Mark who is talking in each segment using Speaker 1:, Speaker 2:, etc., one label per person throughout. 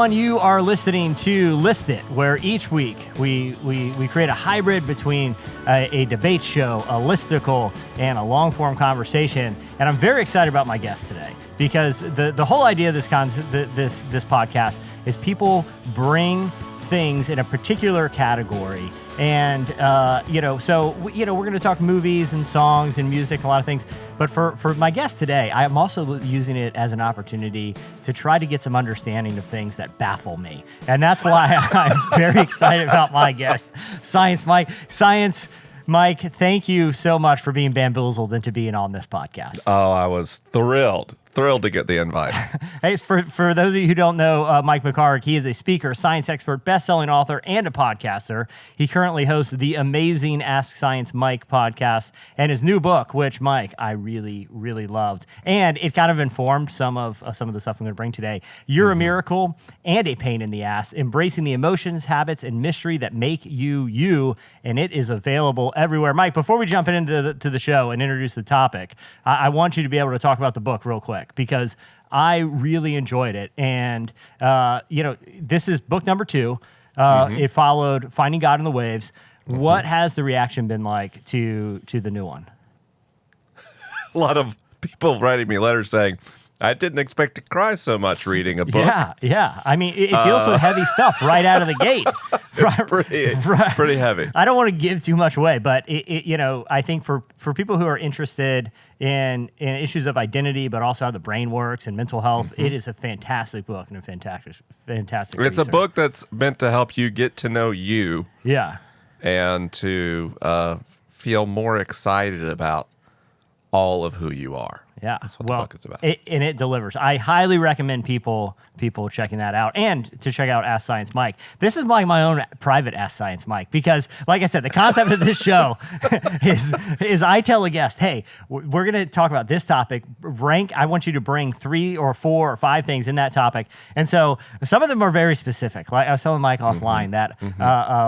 Speaker 1: everyone. You are listening to List It, where each week we create a hybrid between a debate show, a listicle, and a long-form conversation. And I'm very excited about my guest today because the whole idea of this podcast is people bring things in a particular category. And, so we're going to talk movies and songs and music and a lot of things. But for my guest today, I'm also using it as an opportunity to try to get some understanding of things that baffle me. And that's why I'm very excited about my guest, Science Mike. Science Mike, thank you so much for being bamboozled into being on this podcast.
Speaker 2: Oh, I was thrilled to get the invite.
Speaker 1: Hey, for those of you who don't know Mike McHargue, he is a speaker, science expert, best-selling author, and a podcaster. He currently hosts the amazing Ask Science Mike podcast and his new book, which, Mike, I really, really loved. And it kind of informed some of the stuff I'm going to bring today. You're a miracle and a pain in the ass, embracing the emotions, habits, and mystery that make you you, and it is available everywhere. Mike, before we jump into the show and introduce the topic, I want you to be able to talk about the book real quick, because I really enjoyed it. And, this is book number 2. It followed Finding God in the Waves. What has the reaction been like to the new one?
Speaker 2: A lot of people writing me letters saying, I didn't expect to cry so much reading a book.
Speaker 1: Yeah. I mean, it deals with heavy stuff right out of the gate.
Speaker 2: It's pretty heavy.
Speaker 1: I don't want to give too much away, but I think for people who are interested in issues of identity, but also how the brain works and mental health, it is a fantastic book and a fantastic
Speaker 2: It's
Speaker 1: research.
Speaker 2: a book that's meant to help you get to know you.
Speaker 1: Yeah.
Speaker 2: And to feel more excited about all of who you are.
Speaker 1: Yeah,
Speaker 2: that's what the book is about.
Speaker 1: And it delivers. I highly recommend people checking that out and to check out Ask Science Mike. This is like my own private Ask Science Mike because, like I said, the concept of this show is I tell a guest, hey, we're going to talk about this topic. I want you to bring 3 or 4 or 5 things in that topic. And so some of them are very specific. Like I was telling Mike offline that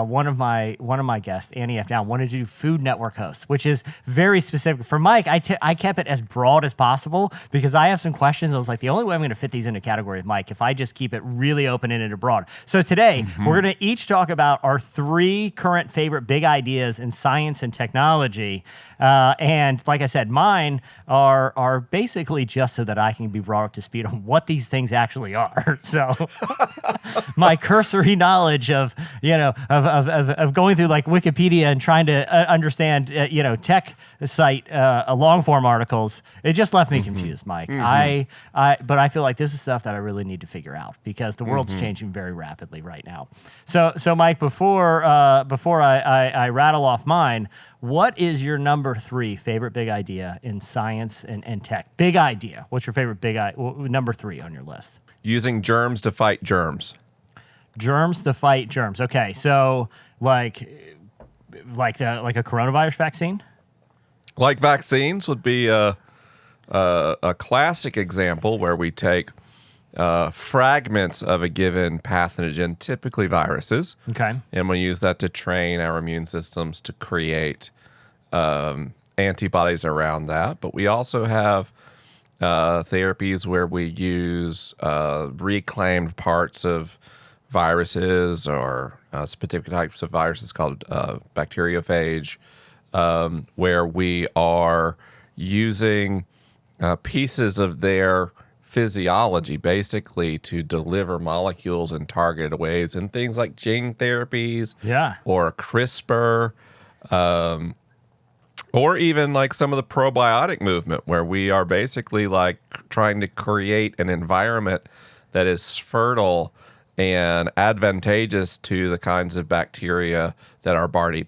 Speaker 1: one of my guests, Annie F. Down, wanted to do Food Network hosts, which is very specific. For Mike, I kept it as broad as possible because I have some questions. I was like, the only way I'm going to fit these into category with Mike if I just keep it really open and broad. So today, we're going to each talk about our 3 current favorite big ideas in science and technology. And like I said, mine are basically just so that I can be brought up to speed on what these things actually are. So my cursory knowledge of going through like Wikipedia and trying to understand, tech site long form articles, it just left me confused, Mike. But I feel like this is stuff that I really need to figure out because the world's changing very rapidly right now. So Mike, before I rattle off mine, what is your number 3 favorite big idea in science and tech? Big idea. What's your favorite number 3 on your list?
Speaker 2: Using germs to fight germs.
Speaker 1: Germs to fight germs. Okay, so like a coronavirus vaccine?
Speaker 2: Like vaccines would be a classic example where we take fragments of a given pathogen, typically viruses, and we use that to train our immune systems to create antibodies around that. But we also have therapies where we use reclaimed parts of viruses or specific types of viruses called bacteriophage, where we are using pieces of their physiology basically to deliver molecules in targeted ways, and things like gene therapies or CRISPR, or even like some of the probiotic movement where we are basically like trying to create an environment that is fertile and advantageous to the kinds of bacteria that our body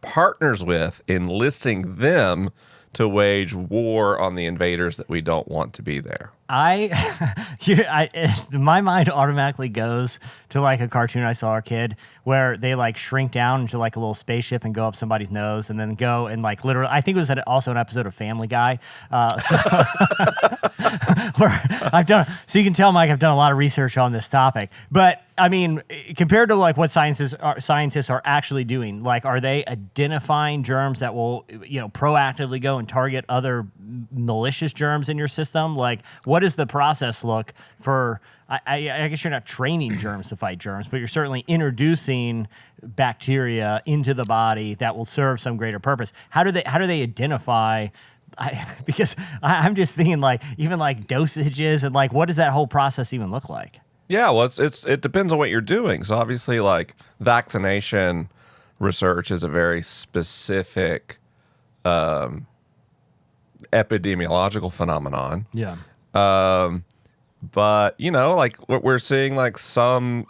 Speaker 2: partners with, enlisting them to wage war on the invaders that we don't want to be there.
Speaker 1: My mind automatically goes to like a cartoon I saw as a kid where they like shrink down into like a little spaceship and go up somebody's nose and then go and like literally, I think it was also an episode of Family Guy. Where so you can tell, Mike, I've done a lot of research on this topic, but I mean, compared to like what scientists are actually doing, like, are they identifying germs that will, proactively go and target other malicious germs in your system? Like, what does the process look for? I guess you're not training germs to fight germs, but you're certainly introducing bacteria into the body that will serve some greater purpose. How do they identify? Because I'm just thinking like even like dosages and like what does that whole process even look like?
Speaker 2: Yeah, well, it depends on what you're doing. So obviously, like vaccination research is a very specific epidemiological phenomenon.
Speaker 1: Yeah.
Speaker 2: But like what we're seeing, like some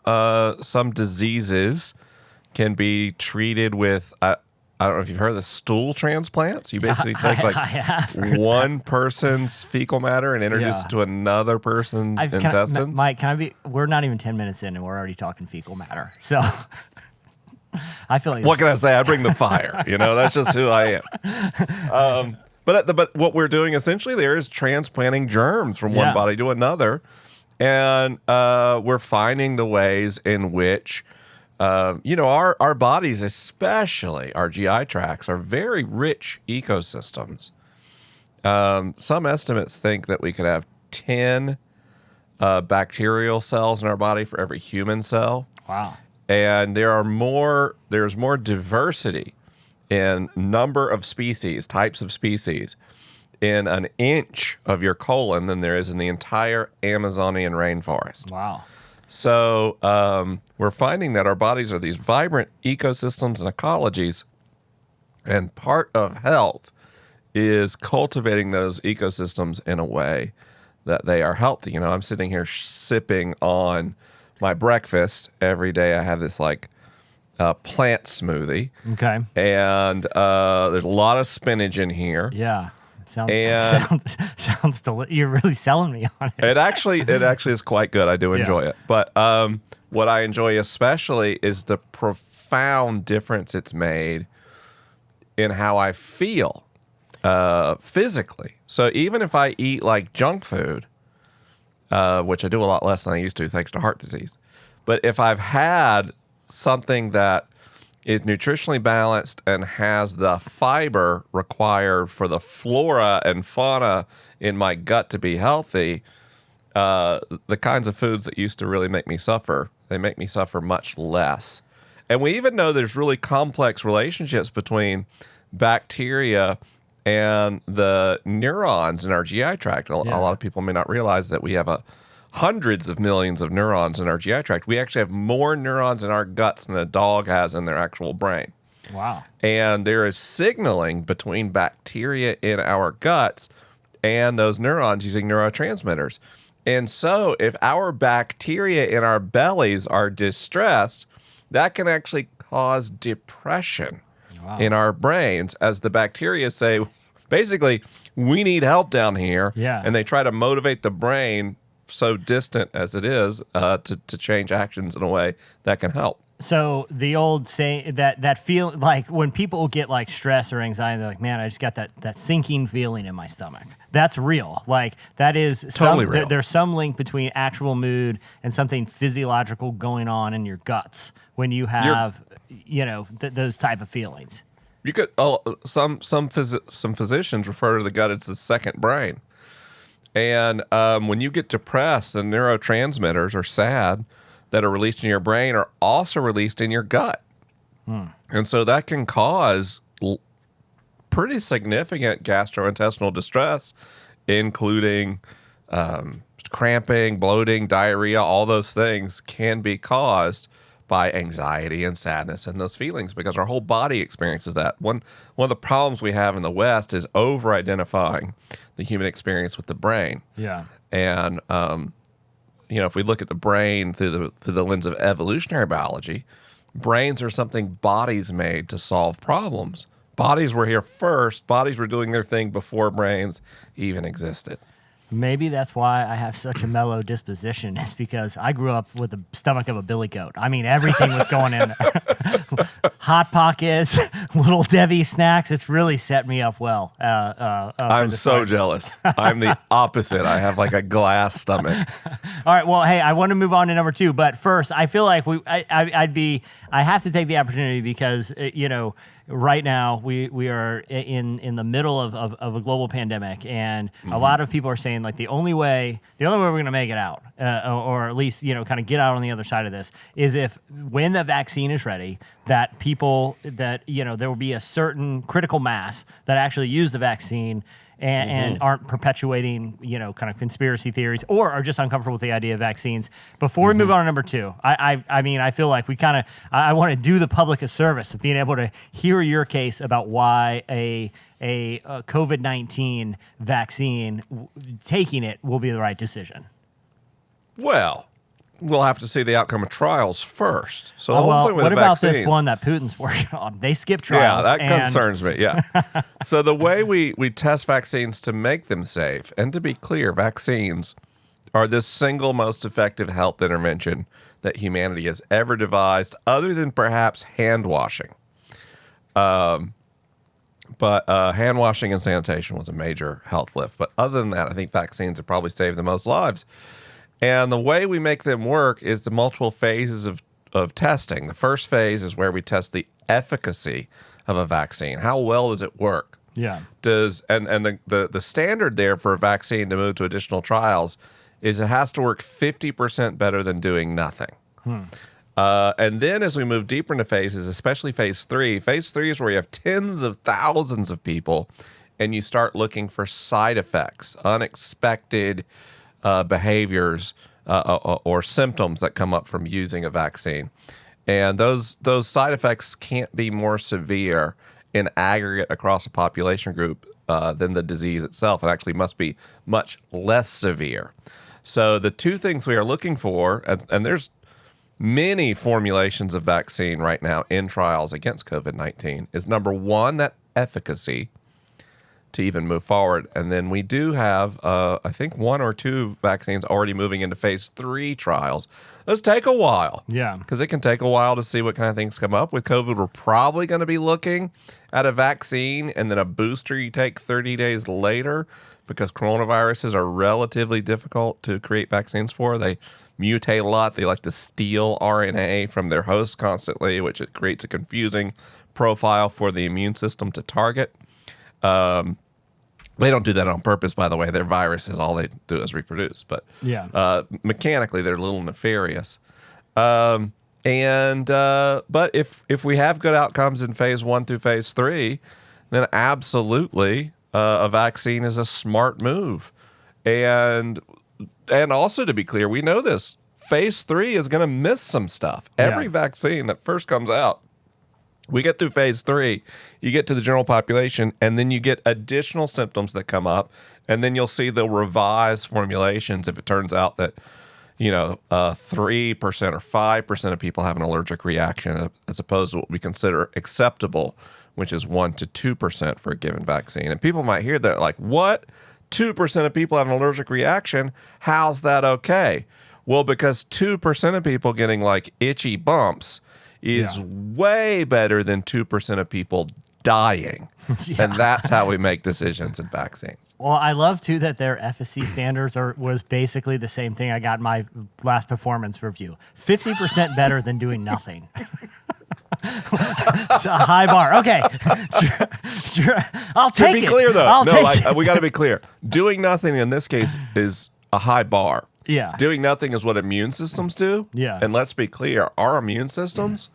Speaker 2: diseases can be treated with. I don't know if you've heard of the stool transplants. You basically take one person's fecal matter and introduce it to another person's intestines.
Speaker 1: Mike, we're not even 10 minutes in and we're already talking fecal matter. So I feel like
Speaker 2: what can I say? I bring the fire. That's just who I am. But what we're doing essentially there is transplanting germs from one body to another. And we're finding the ways in which, our bodies, especially our GI tracts, are very rich ecosystems. Some estimates think that we could have 10 bacterial cells in our body for every human cell.
Speaker 1: Wow.
Speaker 2: And there's more diversity in number of species, types of species, in an inch of your colon than there is in the entire Amazonian rainforest.
Speaker 1: Wow.
Speaker 2: So we're finding that our bodies are these vibrant ecosystems and ecologies, and part of health is cultivating those ecosystems in a way that they are healthy. I'm sitting here sipping on my breakfast every day. I have this like plant smoothie.
Speaker 1: Okay.
Speaker 2: And there's a lot of spinach in here.
Speaker 1: Yeah. Sounds delicious. You're really selling me on it.
Speaker 2: It actually is quite good. I do enjoy it. But what I enjoy especially is the profound difference it's made in how I feel physically. So even if I eat like junk food, which I do a lot less than I used to thanks to heart disease, but if I've had something that is nutritionally balanced and has the fiber required for the flora and fauna in my gut to be healthy, the kinds of foods that used to really make me suffer, they make me suffer much less. And we even know there's really complex relationships between bacteria and the neurons in our GI tract. A lot of people may not realize that we have hundreds of millions of neurons in our GI tract. We actually have more neurons in our guts than a dog has in their actual brain.
Speaker 1: Wow.
Speaker 2: And there is signaling between bacteria in our guts and those neurons using neurotransmitters. And so if our bacteria in our bellies are distressed, that can actually cause depression in our brains as the bacteria say, basically, we need help down here.
Speaker 1: Yeah.
Speaker 2: And they try to motivate the brain, so distant as it is, to change actions in a way that can help.
Speaker 1: So the old saying that feel like when people get like stress or anxiety, they're like, man, I just got that sinking feeling in my stomach. That's real. Like that is
Speaker 2: totally real.
Speaker 1: There's some link between actual mood and something physiological going on in your guts when you have, those type of feelings.
Speaker 2: You could some physicians refer to the gut as the second brain. And when you get depressed, the neurotransmitters are sad that are released in your brain are also released in your gut. And so that can cause pretty significant gastrointestinal distress, including cramping, bloating, diarrhea. All those things can be caused by anxiety and sadness and those feelings because our whole body experiences that. One of the problems we have in the West is over-identifying the human experience with the brain.
Speaker 1: Yeah.
Speaker 2: And if we look at the brain through the lens of evolutionary biology, brains are something bodies made to solve problems. Bodies were here first. Bodies were doing their thing before brains even existed.
Speaker 1: Maybe that's why I have such a mellow disposition. It's because I grew up with the stomach of a billy goat. I mean, everything was going in there. Hot Pockets, Little Debbie snacks. It's really set me up well.
Speaker 2: I'm so jealous. I'm the opposite. I have like a glass stomach.
Speaker 1: All right. Well, hey, I want to move on to number 2, but first, I feel like I have to take the opportunity because right now we are in the middle of a global pandemic, and a lot of people are saying like the only way we're going to make it out, or at least kind of get out on the other side of this, is if when the vaccine is ready, that people that there will be a certain critical mass that actually use the vaccine. And aren't perpetuating, kind of conspiracy theories or are just uncomfortable with the idea of vaccines. Before we move on to number 2, I feel like I want to do the public a service of being able to hear your case about why a COVID-19 vaccine, taking it will be the right decision.
Speaker 2: Well, we'll have to see the outcome of trials first. So
Speaker 1: what about this one that Putin's working on? They skip trials.
Speaker 2: Yeah, that concerns me. Yeah. So the way we test vaccines to make them safe, and to be clear, vaccines are the single most effective health intervention that humanity has ever devised, other than perhaps hand washing. But hand washing and sanitation was a major health lift. But other than that, I think vaccines have probably saved the most lives. And the way we make them work is the multiple phases of testing. The first phase is where we test the efficacy of a vaccine. How well does it work?
Speaker 1: Yeah.
Speaker 2: The standard there for a vaccine to move to additional trials is it has to work 50% better than doing nothing. And then as we move deeper into phases, especially phase 3 is where you have tens of thousands of people and you start looking for side effects, unexpected behaviors or symptoms that come up from using a vaccine. And those side effects can't be more severe in aggregate across a population group than the disease itself. It actually must be much less severe. So the two things we are looking for, and there's many formulations of vaccine right now in trials against COVID-19, is number 1, that efficacy to even move forward. And then we do have, I think, 1 or 2 vaccines already moving into phase 3 trials. Those take a while.
Speaker 1: Yeah.
Speaker 2: Because it can take a while to see what kind of things come up. With COVID, we're probably going to be looking at a vaccine and then a booster you take 30 days later, because coronaviruses are relatively difficult to create vaccines for. They mutate a lot. They like to steal RNA from their host constantly, which it creates a confusing profile for the immune system to target. They don't do that on purpose, by the way. Their viruses, all they do is reproduce. But mechanically, they're a little nefarious. But if we have good outcomes in phase 1 through phase 3, then absolutely a vaccine is a smart move. And also, to be clear, we know this. Phase 3 is going to miss some stuff. Every vaccine that first comes out, we get through phase 3, you get to the general population, and then you get additional symptoms that come up, and then you'll see the revised formulations if it turns out that 3% or 5% of people have an allergic reaction, as opposed to what we consider acceptable, which is 1% to 2% for a given vaccine. And people might hear that like, what? 2% of people have an allergic reaction? How's that okay? Well, because 2% of people getting like itchy bumps is way better than 2% of people dying. And that's how we make decisions in vaccines.
Speaker 1: Well, I love, too, that their efficacy standards was basically the same thing I got in my last performance review. 50% better than doing nothing. It's a high bar. Okay. I'll take it.
Speaker 2: To be clear, though, we got to be clear. Doing nothing in this case is a high bar.
Speaker 1: Yeah.
Speaker 2: Doing nothing is what immune systems do.
Speaker 1: Yeah.
Speaker 2: And let's be clear, our immune systems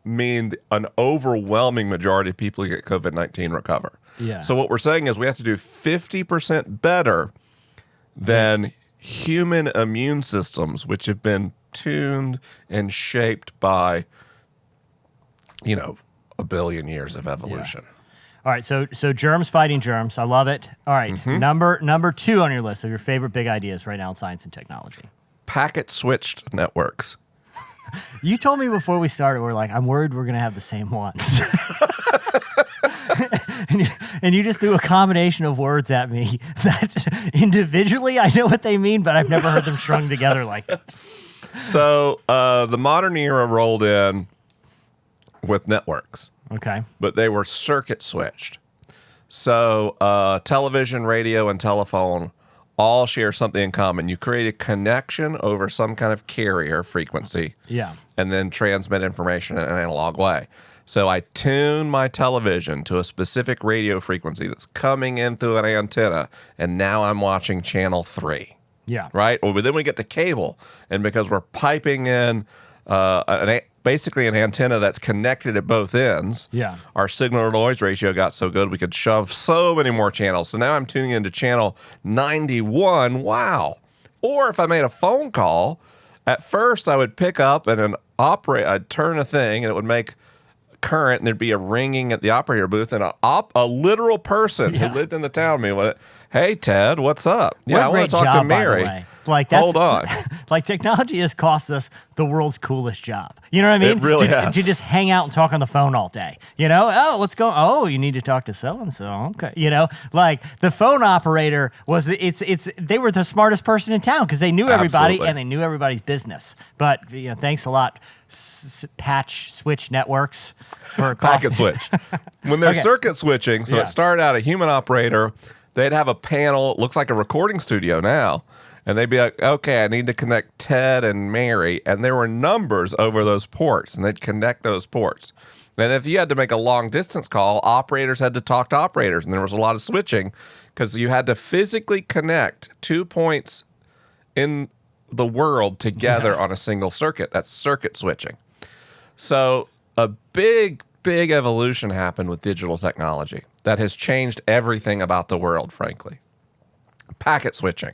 Speaker 2: mean an overwhelming majority of people who get COVID-19 recover.
Speaker 1: Yeah.
Speaker 2: So what we're saying is we have to do 50% better than human immune systems, which have been tuned and shaped by, a billion years of evolution.
Speaker 1: Yeah. All right, so germs fighting germs. I love it. All right, number 2 on your list of your favorite big ideas right now in science and technology.
Speaker 2: Packet switched networks.
Speaker 1: You told me before we started, we're like, I'm worried we're going to have the same ones. and you just threw a combination of words at me that individually I know what they mean, but I've never heard them strung together like that.
Speaker 2: So the modern era rolled in with networks,
Speaker 1: Okay.
Speaker 2: but they were circuit switched. So television, radio, and telephone all share something in common. You create a connection over some kind of carrier frequency,
Speaker 1: Yeah.
Speaker 2: and then transmit information in an analog way. So I tune my television to a specific radio frequency that's coming in through an antenna, and now I'm watching channel 3,
Speaker 1: Yeah.
Speaker 2: right? Well, but then we get the cable, and because we're piping in basically an antenna that's connected at both ends,
Speaker 1: Yeah.
Speaker 2: our signal to noise ratio got so good we could shove so many more channels. So now I'm tuning into channel 91. Wow. Or if I made a phone call, at first I would pick up and I'd turn a thing and it would make current, and there'd be a ringing at the operator booth, and a literal person who lived in the town with me went, "Hey Ted, what's up?
Speaker 1: What
Speaker 2: I
Speaker 1: a
Speaker 2: want
Speaker 1: great
Speaker 2: to talk
Speaker 1: job,
Speaker 2: to
Speaker 1: by the
Speaker 2: Mary."
Speaker 1: way. Like, that's,
Speaker 2: Hold on.
Speaker 1: Like, technology has cost us the world's coolest job. You know what I mean?
Speaker 2: It really has.
Speaker 1: To just hang out and talk on the phone all day. You know? Oh, what's going? Oh, you need to talk to so and so. Okay. You know, like the phone operator was they were the smartest person in town because they knew everybody
Speaker 2: Absolutely.
Speaker 1: and they knew everybody's business. But thanks a lot, patch switch networks for
Speaker 2: Packet switch. When they're
Speaker 1: Okay.
Speaker 2: circuit switching, so
Speaker 1: Yeah.
Speaker 2: it started out a human operator, they'd have a panel, it looks like a recording studio now, and they'd be like, okay, I need to connect Ted and Mary, and there were numbers over those ports, and they'd connect those ports. And if you had to make a long distance call, operators had to talk to operators, and there was a lot of switching because you had to physically connect 2 points in the world together on a single circuit. That's circuit switching. So a big evolution happened with digital technology that has changed everything about the world, frankly. Packet switching.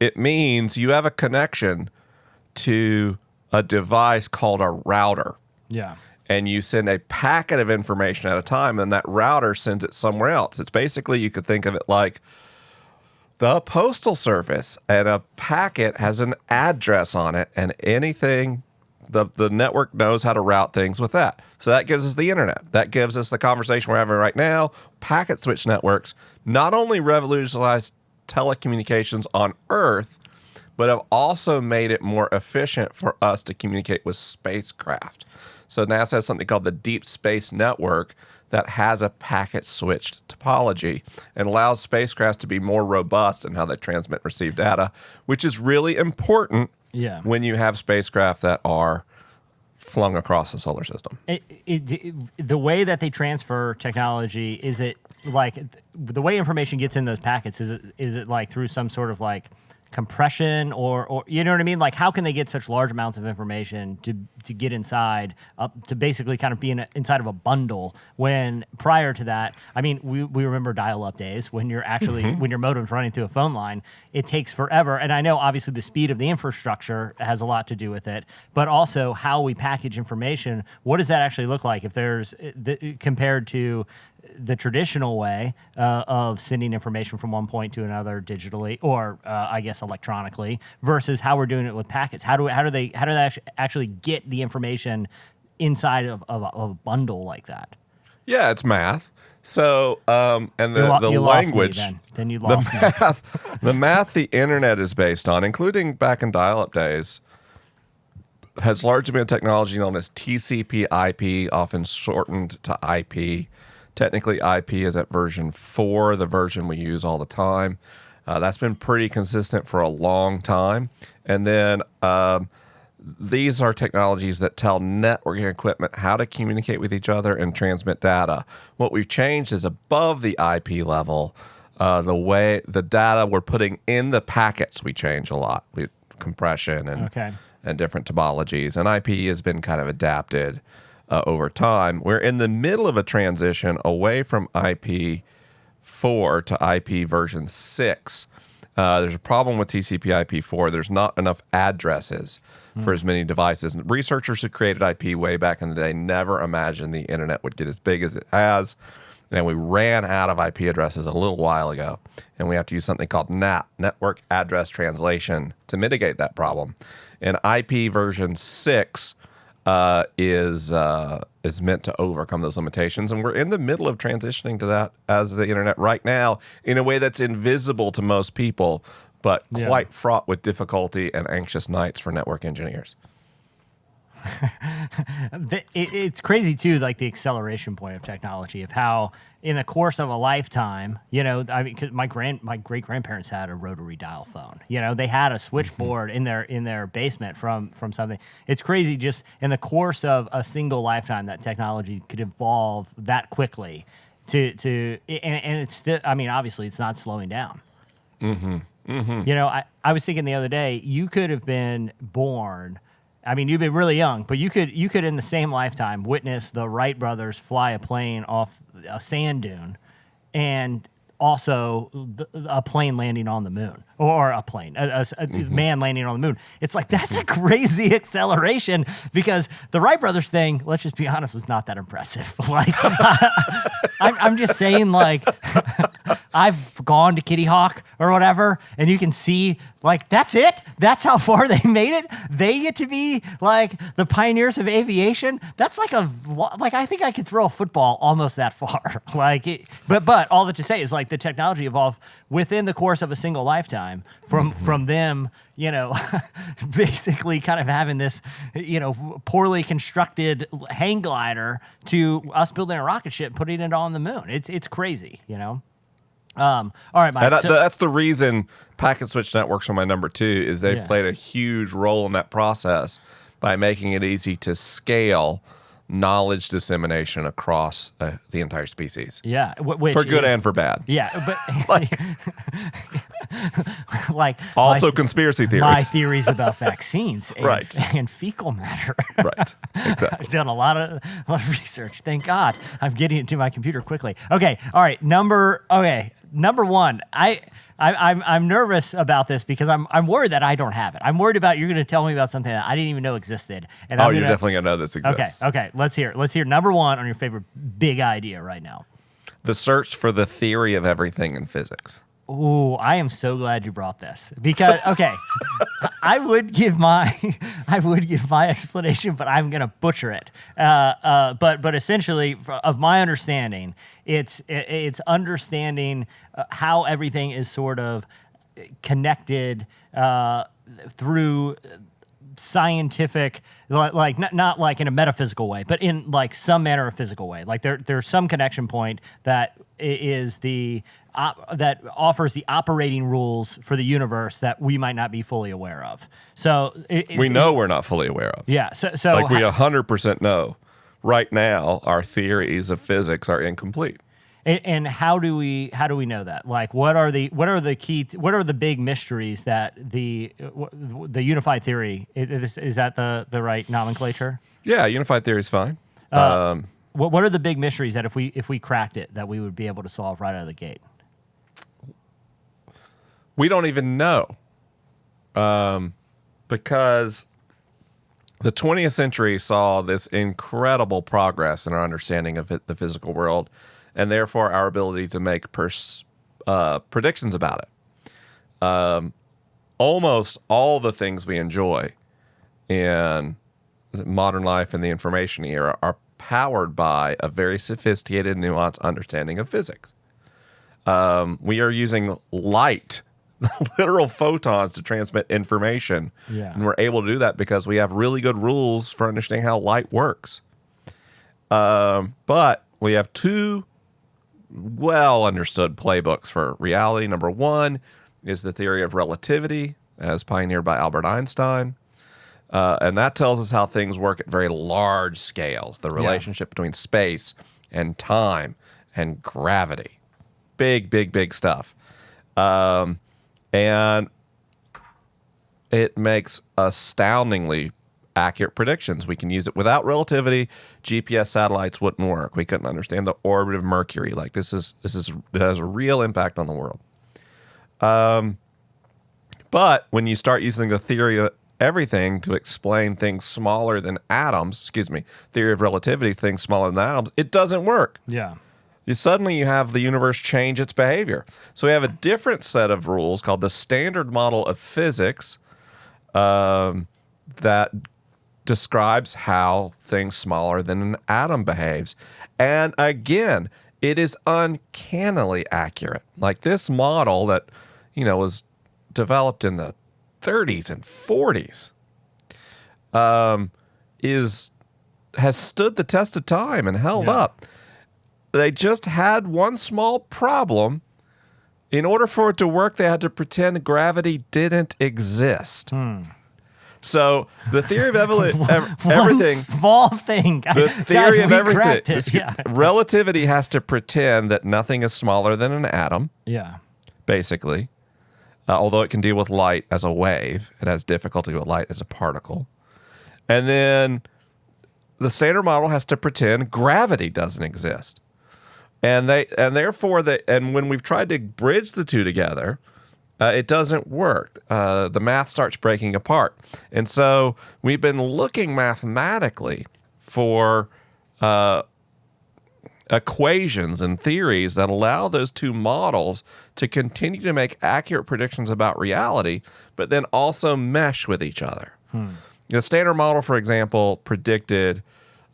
Speaker 2: It means you have a connection to a device called a router,
Speaker 1: Yeah.
Speaker 2: and you send a packet of information at a time, and that router sends it somewhere else. It's basically, you could think of it like the postal service, and a packet has an address on it, and anything the network knows how to route things with that. So that gives us the internet. That gives us the conversation we're having right now. Packet switch networks not only revolutionized telecommunications on Earth, but have also made it more efficient for us to communicate with spacecraft. So NASA has something called the Deep Space Network that has a packet switched topology and allows spacecraft to be more robust in how they transmit and receive data, which is really important when you have spacecraft that are flung across the solar system.
Speaker 1: The way that they transfer technology, is it like the way information gets in those packets? Is it like through some sort of like compression or you know what I mean? Like, how can they get such large amounts of information to get inside, to basically kind of be inside of a bundle, when prior to that, I mean, we remember dial-up days when you're actually, when your modem's running through a phone line, it takes forever. And I know obviously the speed of the infrastructure has a lot to do with it, but also how we package information. What does that actually look like if there's, compared to the traditional way of sending information from one point to another digitally, or I guess electronically, versus how we're doing it with packets? How do they actually get the information inside of a bundle like that?
Speaker 2: Yeah, it's math. So, and the
Speaker 1: You lost me
Speaker 2: language,
Speaker 1: then you lost me.
Speaker 2: the math the internet is based on, including back in dial-up days, has largely been a technology known as TCP/IP, often shortened to IP. Technically, IP is at version 4, the version we use all the time. That's been pretty consistent for a long time. And then these are technologies that tell networking equipment how to communicate with each other and transmit data. What we've changed is above the IP level, the way the data we're putting in the packets, we change a lot. Compression and different topologies. And IP has been kind of adapted over time. We're in the middle of a transition away from IP4 to IP version 6. There's a problem with TCP/IP4. There's not enough addresses for as many devices. And researchers who created IP way back in the day never imagined the internet would get as big as it has. And we ran out of IP addresses a little while ago. And we have to use something called NAT, Network Address Translation, to mitigate that problem. And IP version 6 is meant to overcome those limitations, and we're in the middle of transitioning to that as the internet right now in a way that's invisible to most people, but quite fraught with difficulty and anxious nights for network engineers.
Speaker 1: It's crazy too, like the acceleration point of technology, of how in the course of a lifetime, I mean, 'cause my great grandparents had a rotary dial phone. They had a switchboard in their basement from something. It's crazy, just in the course of a single lifetime, that technology could evolve that quickly. And it's still, I mean, obviously, it's not slowing down. I was thinking the other day, you could have been born. I mean, you've been really young, but you could in the same lifetime witness the Wright brothers fly a plane off a sand dune, and also a plane landing on the moon, or a man landing on the moon. It's like, that's a crazy acceleration, because the Wright brothers thing, let's just be honest, was not that impressive. Like, I'm just saying, like, I've gone to Kitty Hawk or whatever, and you can see, like, that's it. That's how far they made it. They get to be like the pioneers of aviation. That's like I think I could throw a football almost that far. But all that to say is, like, the technology evolved within the course of a single lifetime from them, basically kind of having this, poorly constructed hang glider, to us building a rocket ship and putting it on the moon. It's crazy, all right, Mike.
Speaker 2: And that's the reason packet switch networks are my number 2, is they've played a huge role in that process by making it easy to scale knowledge dissemination across the entire species.
Speaker 1: Yeah,
Speaker 2: for good and for bad.
Speaker 1: Yeah, but like
Speaker 2: also conspiracy theories.
Speaker 1: My theories about vaccines and,
Speaker 2: right.
Speaker 1: and fecal matter.
Speaker 2: Right. Exactly.
Speaker 1: I've done a lot of research. Thank God. I'm getting it to my computer quickly. Okay. All right. Number 1. I'm nervous about this because I'm worried that I don't have it. I'm worried about you're going to tell me about something that I didn't even know existed. And
Speaker 2: you're definitely going to know this exists.
Speaker 1: Okay. Let's hear number 1 on your favorite big idea right now.
Speaker 2: The search for the theory of everything in physics.
Speaker 1: Ooh, I am so glad you brought this, because I would give my explanation, but I'm gonna butcher it. But essentially, of my understanding, it's understanding how everything is sort of connected through scientific, like not like in a metaphysical way, but in like some manner of physical way. Like there's some connection point that is that offers the operating rules for the universe that we might not be fully aware of. So
Speaker 2: we know we're not fully aware of.
Speaker 1: Yeah. So
Speaker 2: like we 100% know right now our theories of physics are incomplete.
Speaker 1: And how do we know that? Like, what are the big mysteries that the unified theory is that the right nomenclature?
Speaker 2: Yeah, unified theory is fine.
Speaker 1: What are the big mysteries that if we cracked it, that we would be able to solve right out of the gate?
Speaker 2: We don't even know, because the 20th century saw this incredible progress in our understanding of the physical world, and therefore our ability to make predictions about it. Almost all the things we enjoy in modern life and the information era are powered by a very sophisticated, nuanced understanding of physics. We are using light, literal photons, to transmit information.
Speaker 1: Yeah.
Speaker 2: And we're able to do that because we have really good rules for understanding how light works. But we have 2 well understood playbooks for reality. Number 1 is the theory of relativity, as pioneered by Albert Einstein. And that tells us how things work at very large scales, the relationship between space and time and gravity. Big stuff. And it makes astoundingly accurate predictions. We can use it without relativity. GPS satellites wouldn't work. We couldn't understand the orbit of Mercury. Like it has a real impact on the world. But when you start using the theory of everything to explain things smaller than atoms, theory of relativity, things smaller than atoms, it doesn't work.
Speaker 1: Yeah.
Speaker 2: Suddenly you have the universe change its behavior. So we have a different set of rules called the standard model of physics that describes how things smaller than an atom behaves. And again, it is uncannily accurate. Like this model that, was developed in the 30s and 40s has stood the test of time and held up. They just had one small problem. In order for it to work, they had to pretend gravity didn't exist. So the theory of everything,
Speaker 1: small thing.
Speaker 2: the theory of everything,
Speaker 1: Yeah.
Speaker 2: relativity has to pretend that nothing is smaller than an atom.
Speaker 1: Yeah.
Speaker 2: Basically, although it can deal with light as a wave, it has difficulty with light as a particle. And then the standard model has to pretend gravity doesn't exist. And when we've tried to bridge the two together, it doesn't work. The math starts breaking apart. And so we've been looking mathematically for equations and theories that allow those two models to continue to make accurate predictions about reality, but then also mesh with each other. The standard model, for example, predicted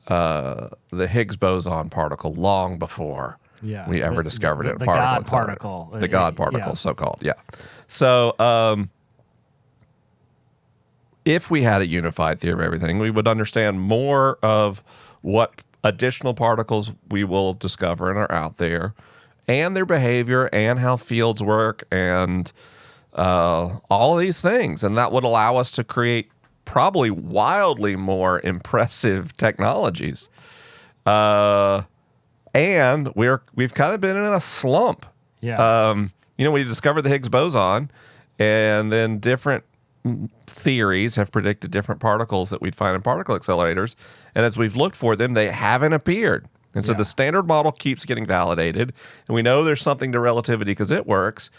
Speaker 2: the Higgs boson particle long before we ever discovered it.
Speaker 1: The God particle.
Speaker 2: The God particle, so-called, yeah. So if we had a unified theory of everything, we would understand more of what additional particles we will discover and are out there, and their behavior, and how fields work, and all of these things. And that would allow us to create probably wildly more impressive technologies. And we've kind of been in a slump.
Speaker 1: Yeah.
Speaker 2: We discovered the Higgs boson, and then different theories have predicted different particles that we'd find in particle accelerators. And as we've looked for them, they haven't appeared. And so the standard model keeps getting validated, and we know there's something to relativity because it works.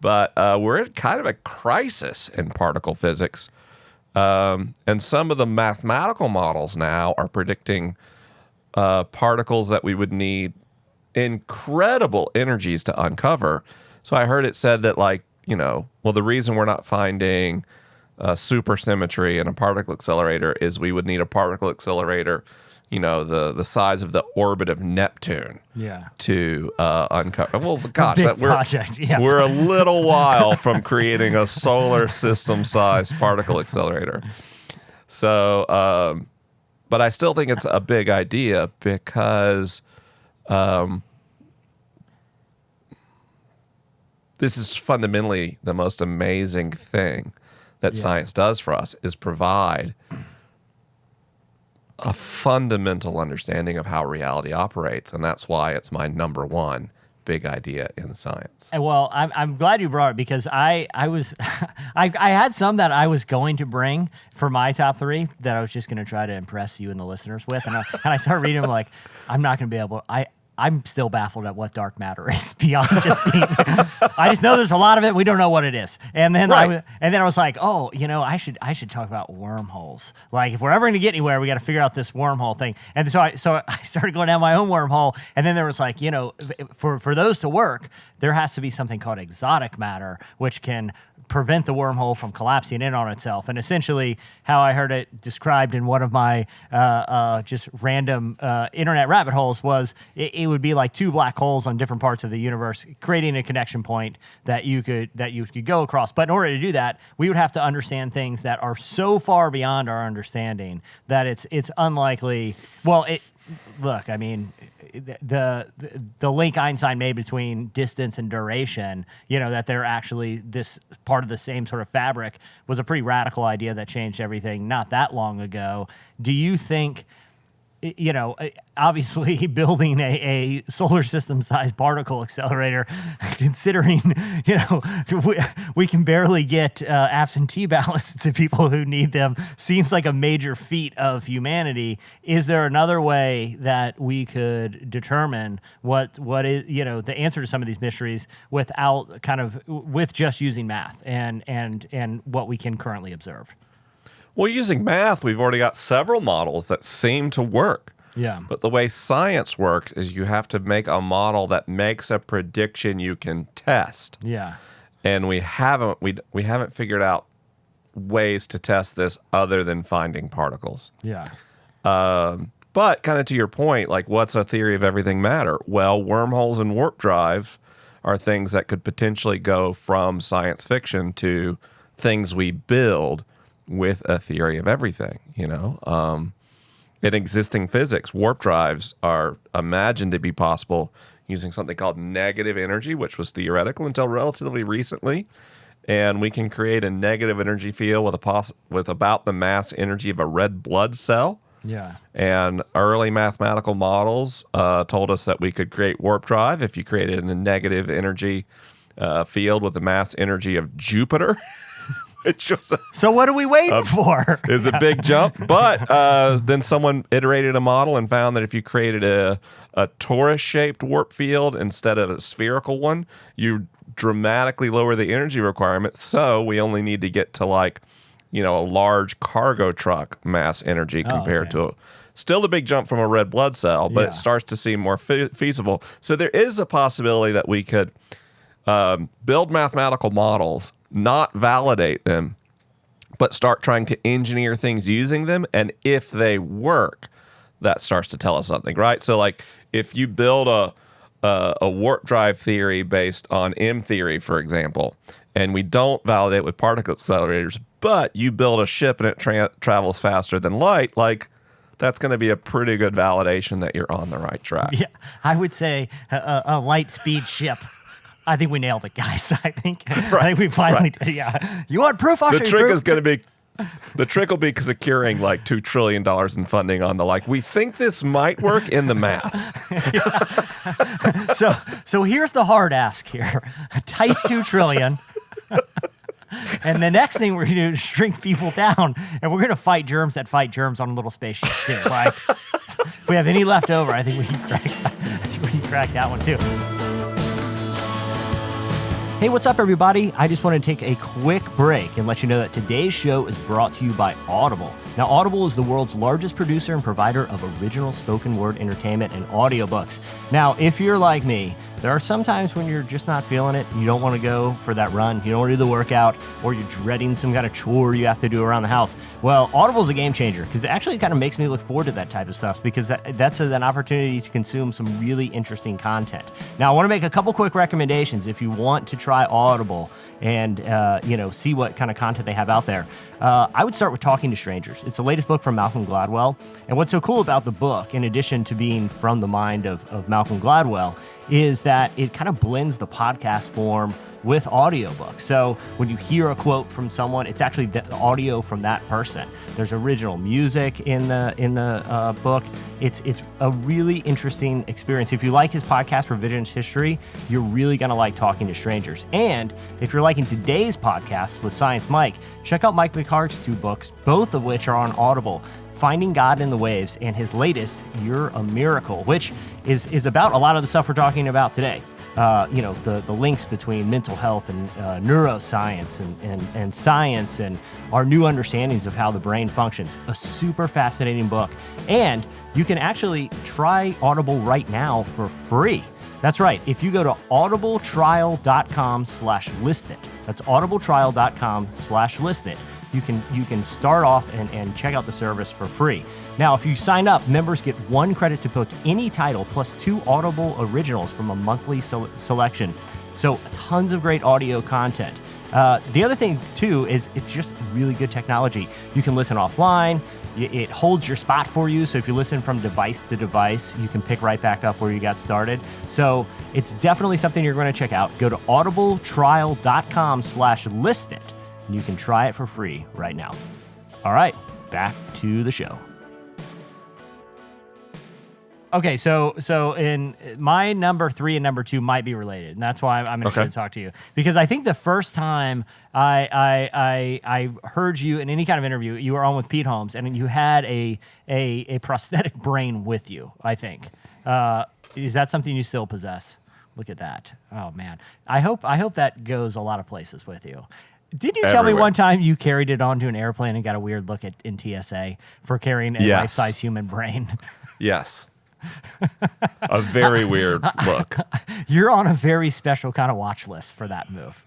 Speaker 2: But we're at kind of a crisis in particle physics. And some of the mathematical models now are predicting particles that we would need incredible energies to uncover. So I heard it said that, the reason we're not finding supersymmetry in a particle accelerator is we would need a particle accelerator, the size of the orbit of Neptune to uncover. Well, gosh, we're a little while from creating a solar system-sized particle accelerator. So, but I still think it's a big idea because this is fundamentally the most amazing thing that science does for us, is provide a fundamental understanding of how reality operates. And that's why it's my number one big idea in science.
Speaker 1: Well, I'm glad you brought it, because I was I had some that I was going to bring for my top three that I was just going to try to impress you and the listeners with, and I started reading them, like, I'm not going to be able. I'm still baffled at what dark matter is beyond just being. I just know there's a lot of it. We don't know what it is. And then I was like, oh, I should talk about wormholes. Like, if we're ever going to get anywhere, we got to figure out this wormhole thing. And so I started going down my own wormhole. And then there was like, for those to work, there has to be something called exotic matter, which can prevent the wormhole from collapsing in on itself. And essentially, how I heard it described in one of my just random internet rabbit holes was it would be like two black holes on different parts of the universe, creating a connection point that you could go across. But in order to do that, we would have to understand things that are so far beyond our understanding that it's unlikely. Well, look, I mean, the link Einstein made between distance and duration, that they're actually this part of the same sort of fabric, was a pretty radical idea that changed everything not that long ago. Do you think, obviously building a solar system sized particle accelerator, considering, we can barely get absentee ballots to people who need them, seems like a major feat of humanity. Is there another way that we could determine what is, the answer to some of these mysteries without with just using math and what we can currently observe?
Speaker 2: Well, using math, we've already got several models that seem to work.
Speaker 1: Yeah.
Speaker 2: But the way science works is you have to make a model that makes a prediction you can test.
Speaker 1: Yeah.
Speaker 2: And we haven't figured out ways to test this other than finding particles.
Speaker 1: Yeah.
Speaker 2: But kind of to your point, like, what's a theory of everything matter? Well, wormholes and warp drive are things that could potentially go from science fiction to things we build with a theory of everything, in existing physics, warp drives are imagined to be possible using something called negative energy, which was theoretical until relatively recently. And we can create a negative energy field with about the mass energy of a red blood cell.
Speaker 1: Yeah.
Speaker 2: And early mathematical models told us that we could create warp drive if you created a negative energy field with the mass energy of Jupiter.
Speaker 1: So what are we waiting for?
Speaker 2: It's a big jump. But then someone iterated a model and found that if you created a torus-shaped warp field instead of a spherical one, you dramatically lower the energy requirement. So we only need to get to a large cargo truck mass energy compared to still a big jump from a red blood cell, but it starts to seem more feasible. So there is a possibility that we could build mathematical models, not validate them, but start trying to engineer things using them. And if they work, that starts to tell us something, right? So if you build a warp drive theory based on M theory, for example, and we don't validate with particle accelerators, but you build a ship and it travels faster than light, that's going to be a pretty good validation that you're on the right track.
Speaker 1: Yeah, I would say a light speed ship. I think we nailed it, guys. I think we finally did. Yeah. You want proof? I'll show you proof.
Speaker 2: The trick is going to be, the trick will be securing $2 trillion in funding on we think this might work in the math.
Speaker 1: So here's the hard ask here. A tight 2 trillion. And the next thing we're going to do is shrink people down, and we're going to fight germs that fight germs on little spaceships too. If we have any left over, I think we can crack that one too. Hey, what's up, everybody? I just want to take a quick break and let you know that today's show is brought to you by Audible. Now, Audible is the world's largest producer and provider of original spoken word entertainment and audiobooks. Now, if you're like me, there are some times when you're just not feeling it. You don't want to go for that run. You don't want to do the workout, or you're dreading some kind of chore you have to do around the house. Well, Audible's a game changer because it actually kind of makes me look forward to that type of stuff because that's an opportunity to consume some really interesting content. Now, I want to make a couple quick recommendations if you want to try Audible and see what kind of content they have out there. I would start with Talking to Strangers. It's the latest book from Malcolm Gladwell. And what's so cool about the book, in addition to being from the mind of Malcolm Gladwell, is that it kind of blends the podcast form with audiobooks. So when you hear a quote from someone, it's actually the audio from that person. There's original music in the book. It's a really interesting experience. If you like his podcast, Revisionist History, you're really going to like Talking to Strangers. And if you're liking today's podcast with Science Mike, check out Mike McHargue's 2 books, both of which are on Audible. Finding God in the Waves, and his latest, You're a Miracle, which is about a lot of the stuff we're talking about today. The links between mental health and neuroscience and science and our new understandings of how the brain functions. A super fascinating book. And you can actually try Audible right now for free. That's right. If you go to audibletrial.com/listed, that's audibletrial.com/listed, you can start off and check out the service for free. Now, if you sign up, members get 1 credit to book any title plus 2 Audible originals from a monthly selection. So tons of great audio content. The other thing, too, is it's just really good technology. You can listen offline. It holds your spot for you. So if you listen from device to device, you can pick right back up where you got started. So it's definitely something you're going to check out. Go to audibletrial.com/listed. And you can try it for free right now. All right, back to the show. Okay, so in my number 3 and number 2 might be related, and that's why I'm interested to talk to you, because I think the first time I heard you in any kind of interview, you were on with Pete Holmes, and you had a prosthetic brain with you. I think is that something you still possess? Look at that! Oh man, I hope that goes a lot of places with you. Did you tell me one time you carried it onto an airplane and got a weird look in TSA for carrying a life-size human brain?
Speaker 2: Yes. A very weird look.
Speaker 1: You're on a very special kind of watch list for that move.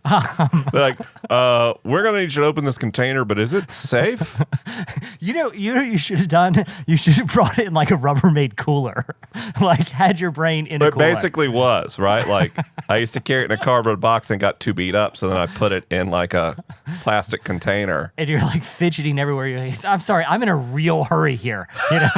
Speaker 2: They're like, we're going to need you to open this container, but is it safe?
Speaker 1: You know what you should have done? You should have brought it in like a Rubbermaid cooler. Like had your brain in a
Speaker 2: It
Speaker 1: cooler.
Speaker 2: basically was, right? Like I used to carry it in a cardboard box and got too beat up, so then I put it in like a plastic container.
Speaker 1: And you're like fidgeting everywhere. You're like, I'm sorry, I'm in a real hurry here. You know,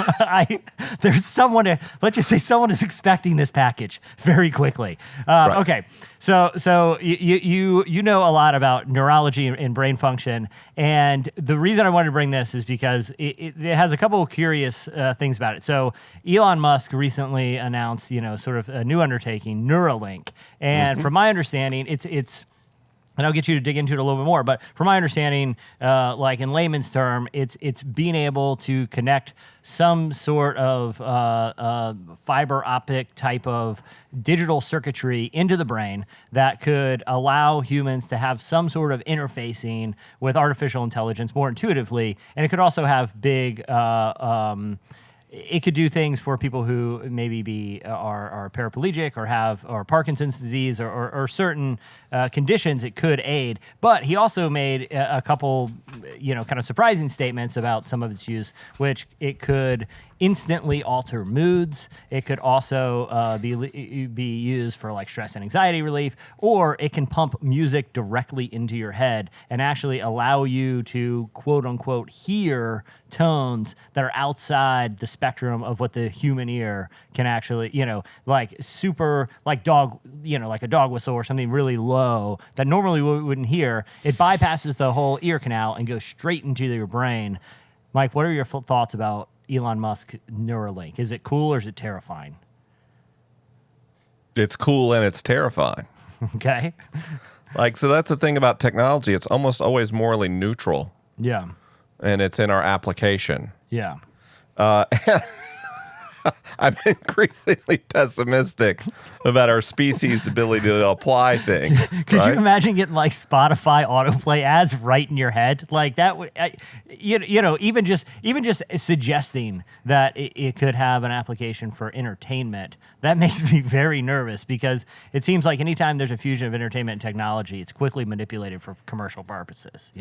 Speaker 1: there's someone, let's just say someone is expecting this package very quickly.
Speaker 2: Right.
Speaker 1: Okay, so you know a lot about neurology and brain function, and the reason I wanted to bring this is because it has a couple of curious things about it. So Elon Musk recently announced, sort of a new undertaking, Neuralink, and from my understanding, it's and I'll get you to dig into it a little bit more. But from my understanding, like in layman's term, it's being able to connect some sort of fiber optic type of digital circuitry into the brain that could allow humans to have some sort of interfacing with artificial intelligence more intuitively. And it could also have big... it could do things for people who maybe are paraplegic or Parkinson's disease or certain conditions. It could aid, but he also made a couple, kind of surprising statements about some of its use, which it could instantly alter moods. It could also be used for like stress and anxiety relief, or it can pump music directly into your head and actually allow you to quote unquote hear tones that are outside the spectrum of what the human ear can actually, like super, like dog, like a dog whistle or something really low that normally we wouldn't hear. It bypasses the whole ear canal and goes straight into your brain. Mike, what are your thoughts about Elon Musk Neuralink? Is it cool or is it terrifying?
Speaker 2: It's cool and it's terrifying.
Speaker 1: Okay.
Speaker 2: So that's the thing about technology. It's almost always morally neutral.
Speaker 1: Yeah.
Speaker 2: And it's in our application.
Speaker 1: Yeah.
Speaker 2: I'm increasingly pessimistic about our species' ability to apply things.
Speaker 1: Could you imagine getting like Spotify autoplay ads right in your head? Like that would, even just suggesting that it could have an application for entertainment, that makes me very nervous because it seems like anytime there's a fusion of entertainment and technology, it's quickly manipulated for commercial purposes,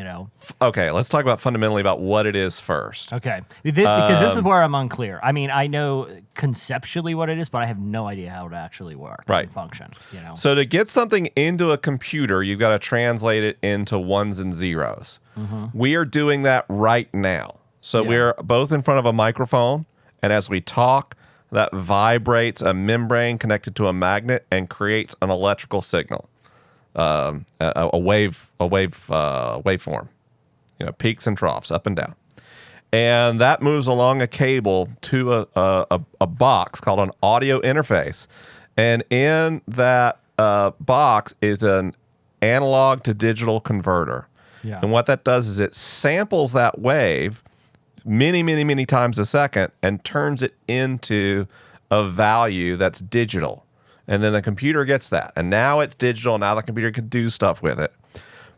Speaker 2: Okay, let's talk about fundamentally about what it is first.
Speaker 1: Okay. Because this is where I'm unclear. I mean, I know conceptually what it is, but I have no idea how it actually works and function.
Speaker 2: So to get something into a computer, you've got to translate it into ones and zeros. Mm-hmm. We are doing that right now. So we're both in front of a microphone, and as we talk, that vibrates a membrane connected to a magnet and creates an electrical signal, a waveform, peaks and troughs, up and down. And that moves along a cable to a box called an audio interface. And in that box is an analog to digital converter. Yeah. And what that does is it samples that wave many, many, many times a second and turns it into a value that's digital. And then the computer gets that. And now it's digital. Now the computer can do stuff with it.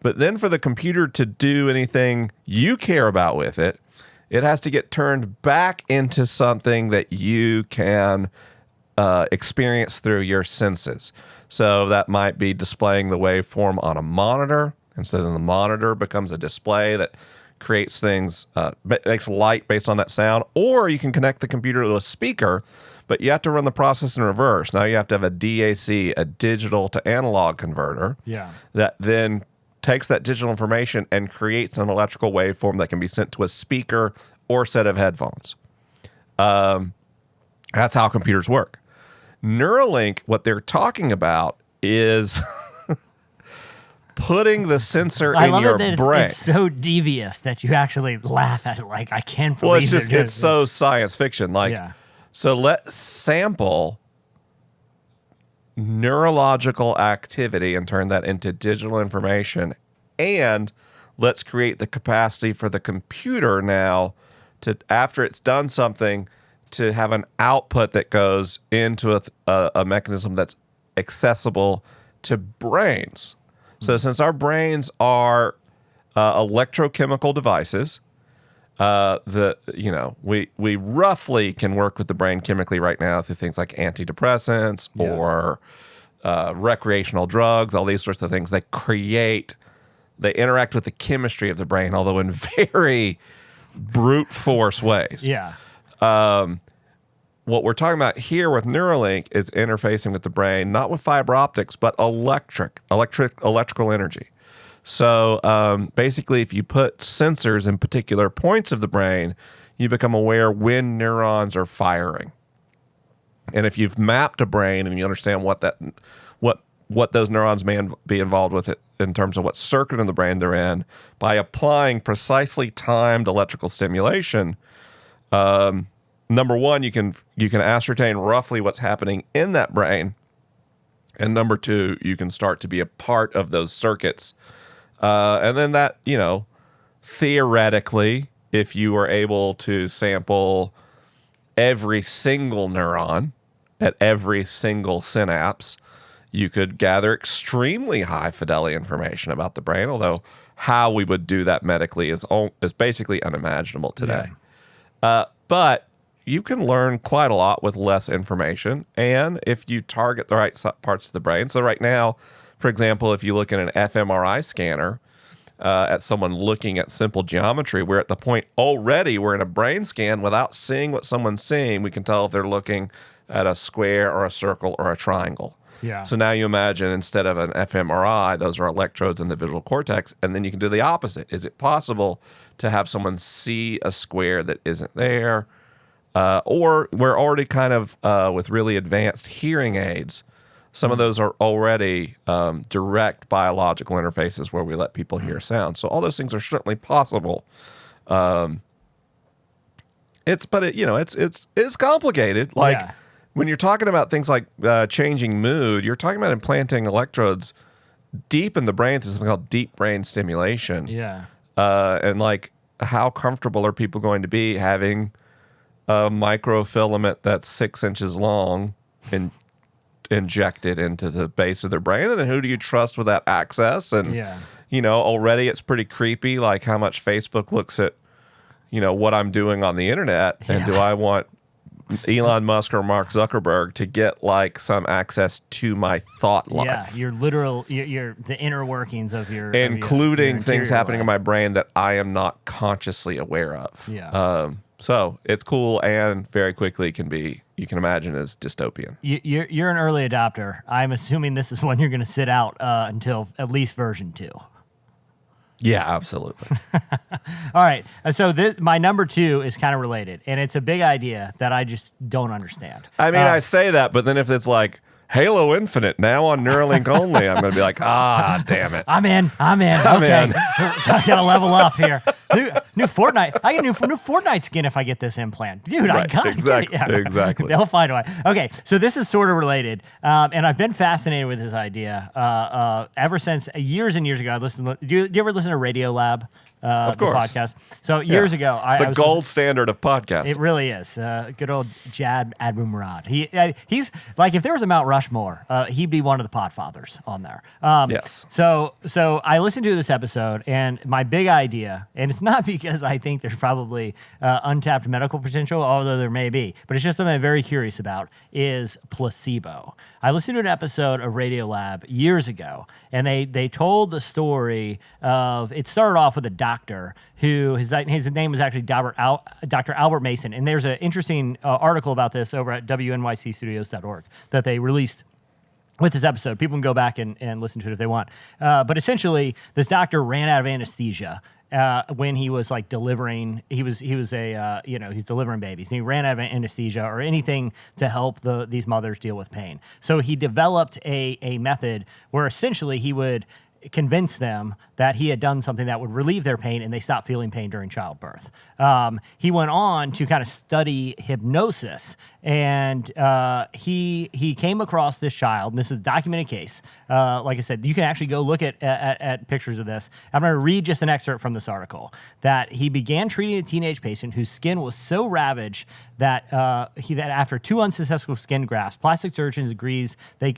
Speaker 2: But then for the computer to do anything you care about with it, it has to get turned back into something that you can experience through your senses. So that might be displaying the waveform on a monitor, and so then the monitor becomes a display that creates things, makes light based on that sound. Or you can connect the computer to a speaker, but you have to run the process in reverse. Now you have to have a DAC, a digital to analog converter, that then takes that digital information and creates an electrical waveform that can be sent to a speaker or set of headphones. That's how computers work. Neuralink, what they're talking about is putting the sensor in your brain.
Speaker 1: It's so devious that you actually laugh at it like, I can't believe
Speaker 2: it's so science fiction. So let's sample neurological activity and turn that into digital information, and let's create the capacity for the computer now to, after it's done something, to have an output that goes into a mechanism that's accessible to brains. So since our brains are electrochemical devices, we roughly can work with the brain chemically right now through things like antidepressants or recreational drugs, all these sorts of things. They interact with the chemistry of the brain, although in very brute force ways.
Speaker 1: Yeah.
Speaker 2: What we're talking about here with Neuralink is interfacing with the brain, not with fiber optics, but electrical energy. So basically, if you put sensors in particular points of the brain, you become aware when neurons are firing. And if you've mapped a brain and you understand what those neurons may be involved with it in terms of what circuit in the brain they're in, by applying precisely timed electrical stimulation, number one, you can ascertain roughly what's happening in that brain, and number two, you can start to be a part of those circuits, and then that, theoretically, if you were able to sample every single neuron at every single synapse, you could gather extremely high fidelity information about the brain, although how we would do that medically is basically unimaginable today. Yeah. But you can learn quite a lot with less information, and if you target the right parts of the brain. So right now, for example, if you look at an fMRI scanner at someone looking at simple geometry, we're at the point already we're in a brain scan without seeing what someone's seeing. We can tell if they're looking at a square or a circle or a triangle.
Speaker 1: Yeah.
Speaker 2: So now you imagine instead of an fMRI, those are electrodes in the visual cortex, and then you can do the opposite. Is it possible to have someone see a square that isn't there? Or we're already kind of, with really advanced hearing aids, some of those are already direct biological interfaces where we let people hear sound. So all those things are certainly possible. It's complicated. Like,
Speaker 1: Yeah.
Speaker 2: When you're talking about things like changing mood, you're talking about implanting electrodes deep in the brain through something called deep brain stimulation.
Speaker 1: Yeah.
Speaker 2: And like, how comfortable are people going to be having a microfilament that's 6 inches long and injected into the base of their brain? And then who do you trust with that access? And, already it's pretty creepy, like how much Facebook looks at, what I'm doing on the internet. And do I want Elon Musk or Mark Zuckerberg to get like some access to my thought life?
Speaker 1: Yeah, your the inner workings of your,
Speaker 2: including
Speaker 1: your
Speaker 2: things happening
Speaker 1: life.
Speaker 2: in my brain that I am not consciously aware of.
Speaker 1: Yeah.
Speaker 2: So it's cool, and very quickly you can imagine as dystopian.
Speaker 1: You're an early adopter. I'm assuming this is one you're going to sit out until at least version 2.
Speaker 2: Yeah, absolutely.
Speaker 1: All right. So my number 2 is kind of related, and it's a big idea that I just don't understand.
Speaker 2: I mean, I say that, but then if it's like Halo Infinite now on Neuralink only, I'm going to be like, damn it.
Speaker 1: I'm in. Okay. I got to level up here. New Fortnite. I get new Fortnite skin if I get this implant. Dude, I got to get it. Yeah.
Speaker 2: Exactly.
Speaker 1: They'll find a way. Okay, so this is sort of related, and I've been fascinated with this idea ever since years and years ago. I listened. Do you ever listen to Radio Lab?
Speaker 2: Of course.
Speaker 1: The podcast. So years ago, I
Speaker 2: the
Speaker 1: was
Speaker 2: gold standard of podcasting.
Speaker 1: It really is. Good old Jad Abumrad. He's like, if there was a Mount Rushmore, he'd be one of the podfathers on there.
Speaker 2: Yes.
Speaker 1: So I listened to this episode, and my big idea, and it's not because I think there's probably untapped medical potential, although there may be, but it's just something I'm very curious about, is placebo. I listened to an episode of Radio Lab years ago, and they told the story of, it started off with a doctor who, his name was actually Dr. Albert Mason, and there's an interesting article about this over at wnycstudios.org that they released with this episode. People can go back and listen to it if they want. But essentially, this doctor ran out of anesthesia when he was like delivering. He's delivering babies, and he ran out of anesthesia or anything to help these mothers deal with pain. So he developed a method where essentially he would convince them that he had done something that would relieve their pain, and they stopped feeling pain during childbirth. He went on to kind of study hypnosis, and he came across this child, and this is a documented case. Like I said, you can actually go look at pictures of this. I'm going to read just an excerpt from this article, that he began treating a teenage patient whose skin was so ravaged that after 2 unsuccessful skin grafts, plastic surgeons agreed they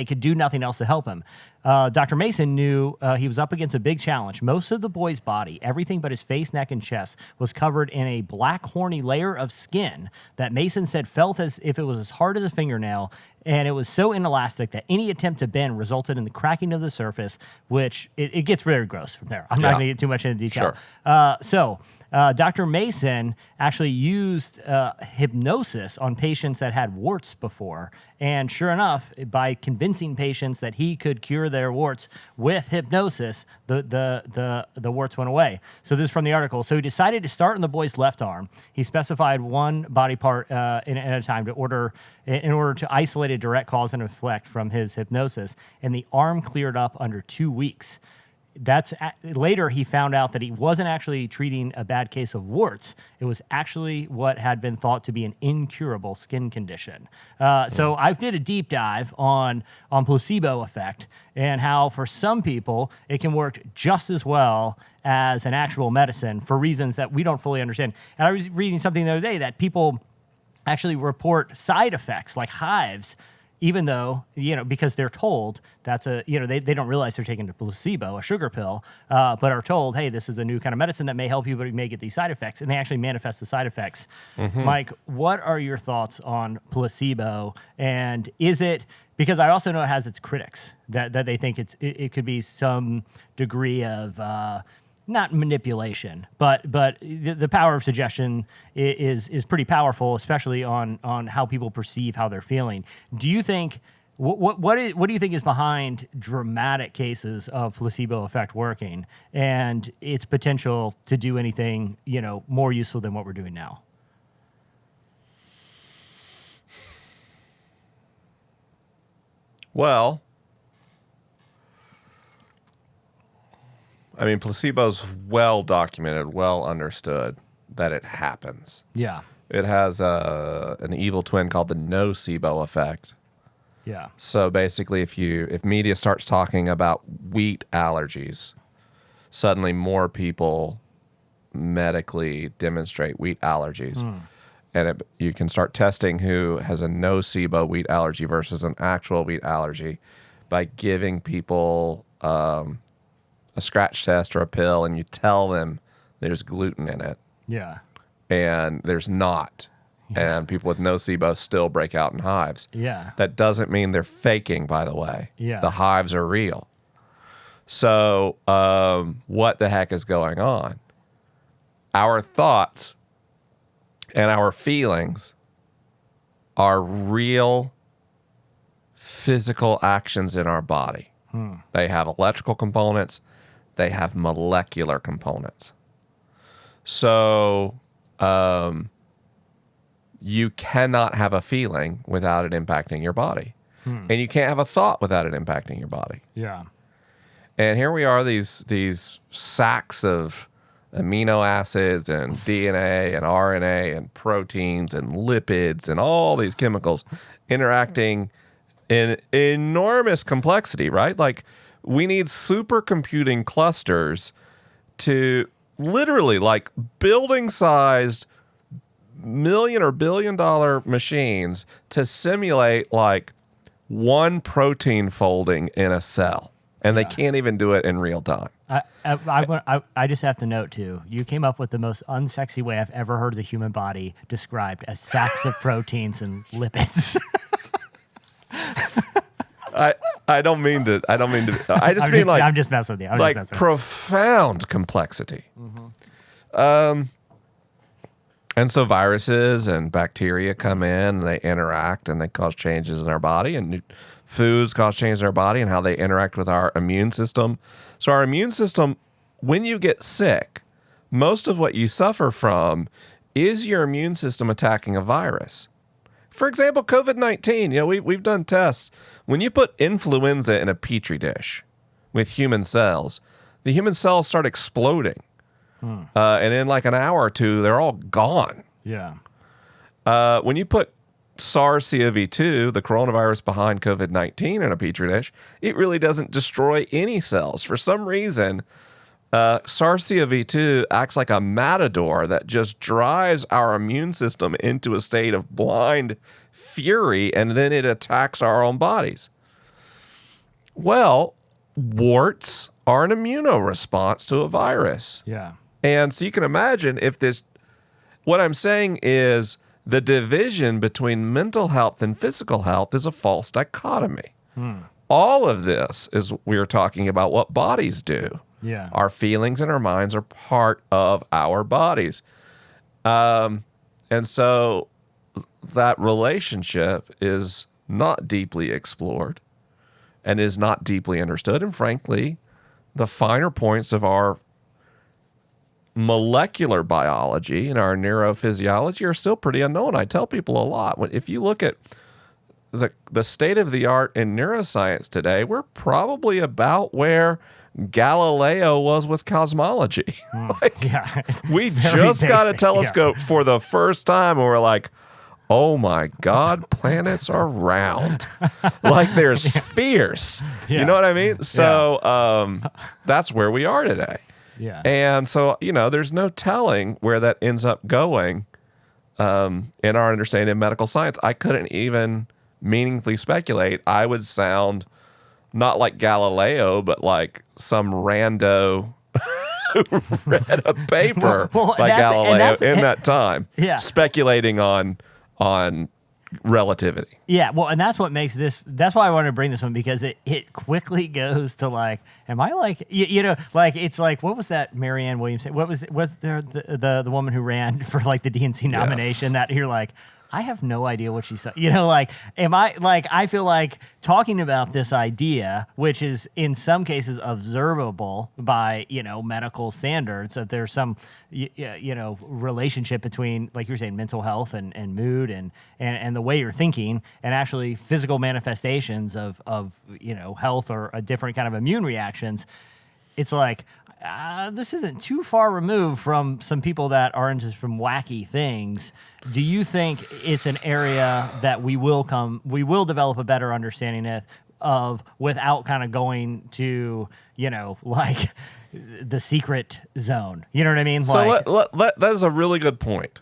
Speaker 1: could do nothing else to help him. Dr. Mason knew he was up against a big challenge. Most of the boy's body, everything but his face, neck, and chest, was covered in a black, horny layer of skin that Mason said felt as if it was as hard as a fingernail, and it was so inelastic that any attempt to bend resulted in the cracking of the surface, which it gets very gross from there. I'm not going to get too much into detail.
Speaker 2: Sure.
Speaker 1: Dr. Mason actually used hypnosis on patients that had warts before. And sure enough, by convincing patients that he could cure their warts with hypnosis, the warts went away. So this is from the article. So he decided to start on the boy's left arm. He specified one body part at a time in order to isolate a direct cause and effect from his hypnosis. And the arm cleared up under 2 weeks. Later he found out that he wasn't actually treating a bad case of warts. It was actually what had been thought to be an incurable skin condition. So I did a deep dive on placebo effect and how for some people it can work just as well as an actual medicine for reasons that we don't fully understand. And I was reading something the other day that people actually report side effects like hives, even though, because they're told that's they don't realize they're taking a placebo, a sugar pill, but are told, hey, this is a new kind of medicine that may help you, but it may get these side effects, and they actually manifest the side effects. Mm-hmm. Mike, what are your thoughts on placebo? And is it, because I also know it has its critics, that they think it could be some degree of not manipulation, but the power of suggestion is pretty powerful, especially on how people perceive how they're feeling. Do you think what do you think is behind dramatic cases of placebo effect working and its potential to do anything more useful than what we're doing now?
Speaker 2: Well, I mean, placebo's well documented, well understood that it happens.
Speaker 1: Yeah.
Speaker 2: It has an evil twin called the nocebo effect.
Speaker 1: Yeah.
Speaker 2: So basically, if media starts talking about wheat allergies, suddenly more people medically demonstrate wheat allergies. And you can start testing who has a nocebo wheat allergy versus an actual wheat allergy by giving people a scratch test or a pill, and you tell them there's gluten in it.
Speaker 1: Yeah.
Speaker 2: And there's not. Yeah. And people with nocebo still break out in hives.
Speaker 1: Yeah.
Speaker 2: That doesn't mean they're faking, by the way.
Speaker 1: Yeah.
Speaker 2: The hives are real. So what the heck is going on? Our thoughts and our feelings are real physical actions in our body. They have electrical components. They have molecular components. So you cannot have a feeling without it impacting your body. And you can't have a thought without it impacting your body.
Speaker 1: Yeah.
Speaker 2: And here we are, these sacks of amino acids and DNA and RNA and proteins and lipids and all these chemicals interacting in enormous complexity, right? Like, we need supercomputing clusters to literally, like, building-sized million or billion-dollar machines to simulate, like, one protein folding in a cell. And they can't even do it in real time.
Speaker 1: I just have to note, too, you came up with the most unsexy way I've ever heard the human body described as sacks of proteins and lipids.
Speaker 2: I don't mean to. I just mean like,
Speaker 1: I'm just messing with you.
Speaker 2: Like profound complexity. And so viruses and bacteria come in and they interact and they cause changes in our body, and foods cause changes in our body and how they interact with our immune system. So our immune system, when you get sick, most of what you suffer from is your immune system attacking a virus. For example, COVID-19, we've done tests. When you put influenza in a petri dish with human cells, the human cells start exploding. And in like an hour or two, they're all gone.
Speaker 1: Yeah.
Speaker 2: When you put SARS-CoV-2, the coronavirus behind COVID-19, in a petri dish, it really doesn't destroy any cells. For some reason, SARS-CoV-2 acts like a matador that just drives our immune system into a state of blind fury, and then it attacks our own bodies. Well, warts are an immunoresponse to a virus.
Speaker 1: Yeah.
Speaker 2: And so you can imagine if this, what I'm saying is the division between mental health and physical health is a false dichotomy. All of this is, we're talking about what bodies do.
Speaker 1: Yeah.
Speaker 2: Our feelings and our minds are part of our bodies. And so that relationship is not deeply explored and is not deeply understood. And frankly, the finer points of our molecular biology and our neurophysiology are still pretty unknown. I tell people a lot, if you look at the state of the art in neuroscience today, we're probably about where Galileo was with cosmology. We just got a telescope for the first time and we're like, oh my God, planets are round. Like they're spheres. You know what I mean? So that's where we are today.
Speaker 1: Yeah.
Speaker 2: And so, there's no telling where that ends up going in our understanding of medical science. I couldn't even meaningfully speculate. I would sound not like Galileo, but like some rando who read a paper by Galileo in that time, speculating on relativity.
Speaker 1: Yeah, well, and that's what makes this. That's why I wanted to bring this one, because it quickly goes to like, am I like like it's like, what was that Marianne Williamson? Was there the woman who ran for like the DNC nomination that you're like, I have no idea what she said. Like, am I like, I feel like talking about this idea, which is in some cases observable by, medical standards, that there's some, relationship between, like you're saying, mental health and mood and the way you're thinking, and actually physical manifestations of health or a different kind of immune reactions. It's like, this isn't too far removed from some people that are into some wacky things. Do you think it's an area that we will develop a better understanding of without kind of going to, like the secret zone? You know what I mean?
Speaker 2: So that is a really good point,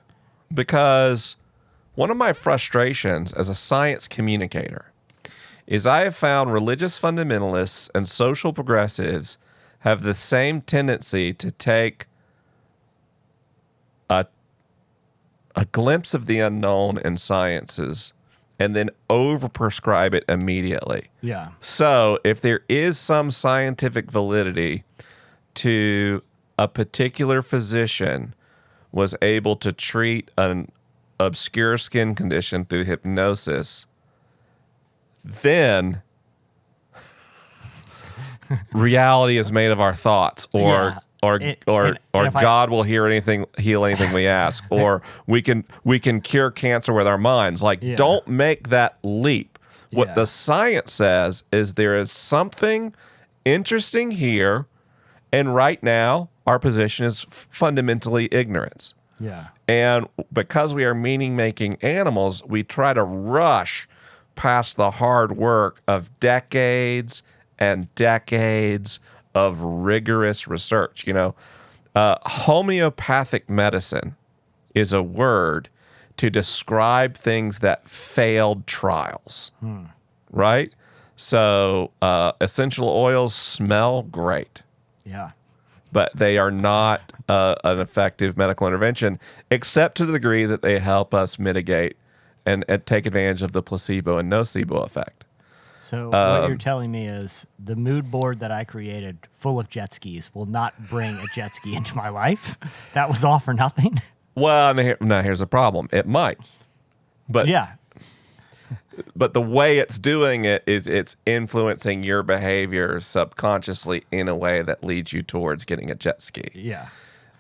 Speaker 2: because one of my frustrations as a science communicator is I have found religious fundamentalists and social progressives have the same tendency to take a glimpse of the unknown in sciences and then overprescribe it immediately.
Speaker 1: Yeah.
Speaker 2: So if there is some scientific validity to a particular physician was able to treat an obscure skin condition through hypnosis, then reality is made of our thoughts, or God will heal anything we ask, or we can cure cancer with our minds. Like, don't make that leap. What the science says is there is something interesting here, and right now our position is fundamentally ignorance.
Speaker 1: Yeah.
Speaker 2: And because we are meaning-making animals, we try to rush past the hard work of decades and decades of rigorous research. Homeopathic medicine is a word to describe things that failed trials, right? So essential oils smell great.
Speaker 1: Yeah.
Speaker 2: But they are not an effective medical intervention, except to the degree that they help us mitigate and take advantage of the placebo and nocebo effect.
Speaker 1: So what you're telling me is the mood board that I created full of jet skis will not bring a jet ski into my life? That was all for nothing?
Speaker 2: Well, now here's the problem. It might. But But the way it's doing it is it's influencing your behavior subconsciously in a way that leads you towards getting a jet ski.
Speaker 1: Yeah.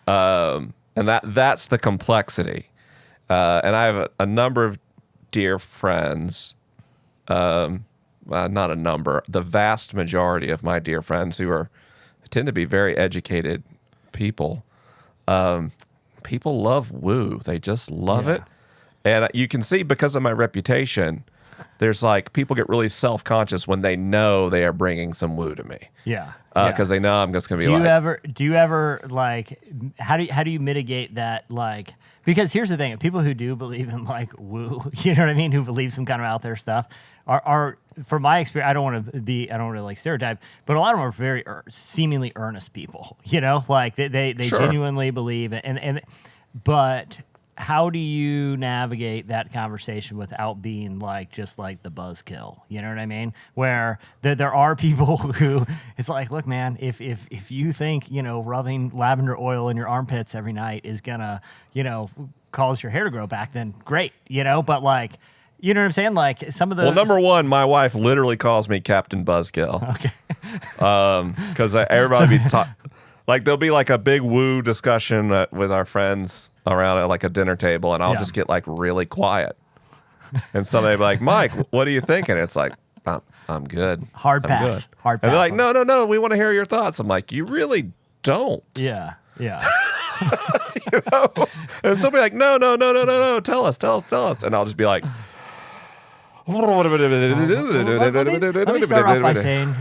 Speaker 2: And that's the complexity. And I have a number of dear friends, not a number, the vast majority of my dear friends who tend to be very educated people. People love woo. They just love it. And you can see, because of my reputation, there's like, people get really self-conscious when they know they are bringing some woo to me.
Speaker 1: Yeah.
Speaker 2: Because they know I'm just going to be
Speaker 1: do you ever like, how do you mitigate that? Like, Because here's the thing: people who do believe in like woo, you know what I mean, who believe some kind of out there stuff, are from my experience. I don't want to like stereotype, but a lot of them are very seemingly earnest people. You know, like they
Speaker 2: Sure.
Speaker 1: genuinely believe, but how do you navigate that conversation without being like just like the buzzkill? You know what I mean? Where there are people who it's like, look, man, if you think, you know, rubbing lavender oil in your armpits every night is gonna, you know, cause your hair to grow back, then great, you know. But like, you know what I'm saying? Like some of the
Speaker 2: Number one, my wife literally calls me Captain Buzzkill.
Speaker 1: Okay.
Speaker 2: Because everybody be like there'll be like a big woo discussion with our friends around at like a dinner table, and I'll
Speaker 1: Yeah.
Speaker 2: just get like really quiet, and somebody be like, "Mike, what are you thinking?" It's like, "I'm good,
Speaker 1: Hard
Speaker 2: I'm
Speaker 1: pass.
Speaker 2: good."
Speaker 1: Hard
Speaker 2: And they're like,
Speaker 1: pass.
Speaker 2: "No, we want to hear your thoughts." I'm like, "You really don't."
Speaker 1: Yeah.
Speaker 2: You know? And somebody like, no, tell us, and I'll just be like,
Speaker 1: Let me start off by saying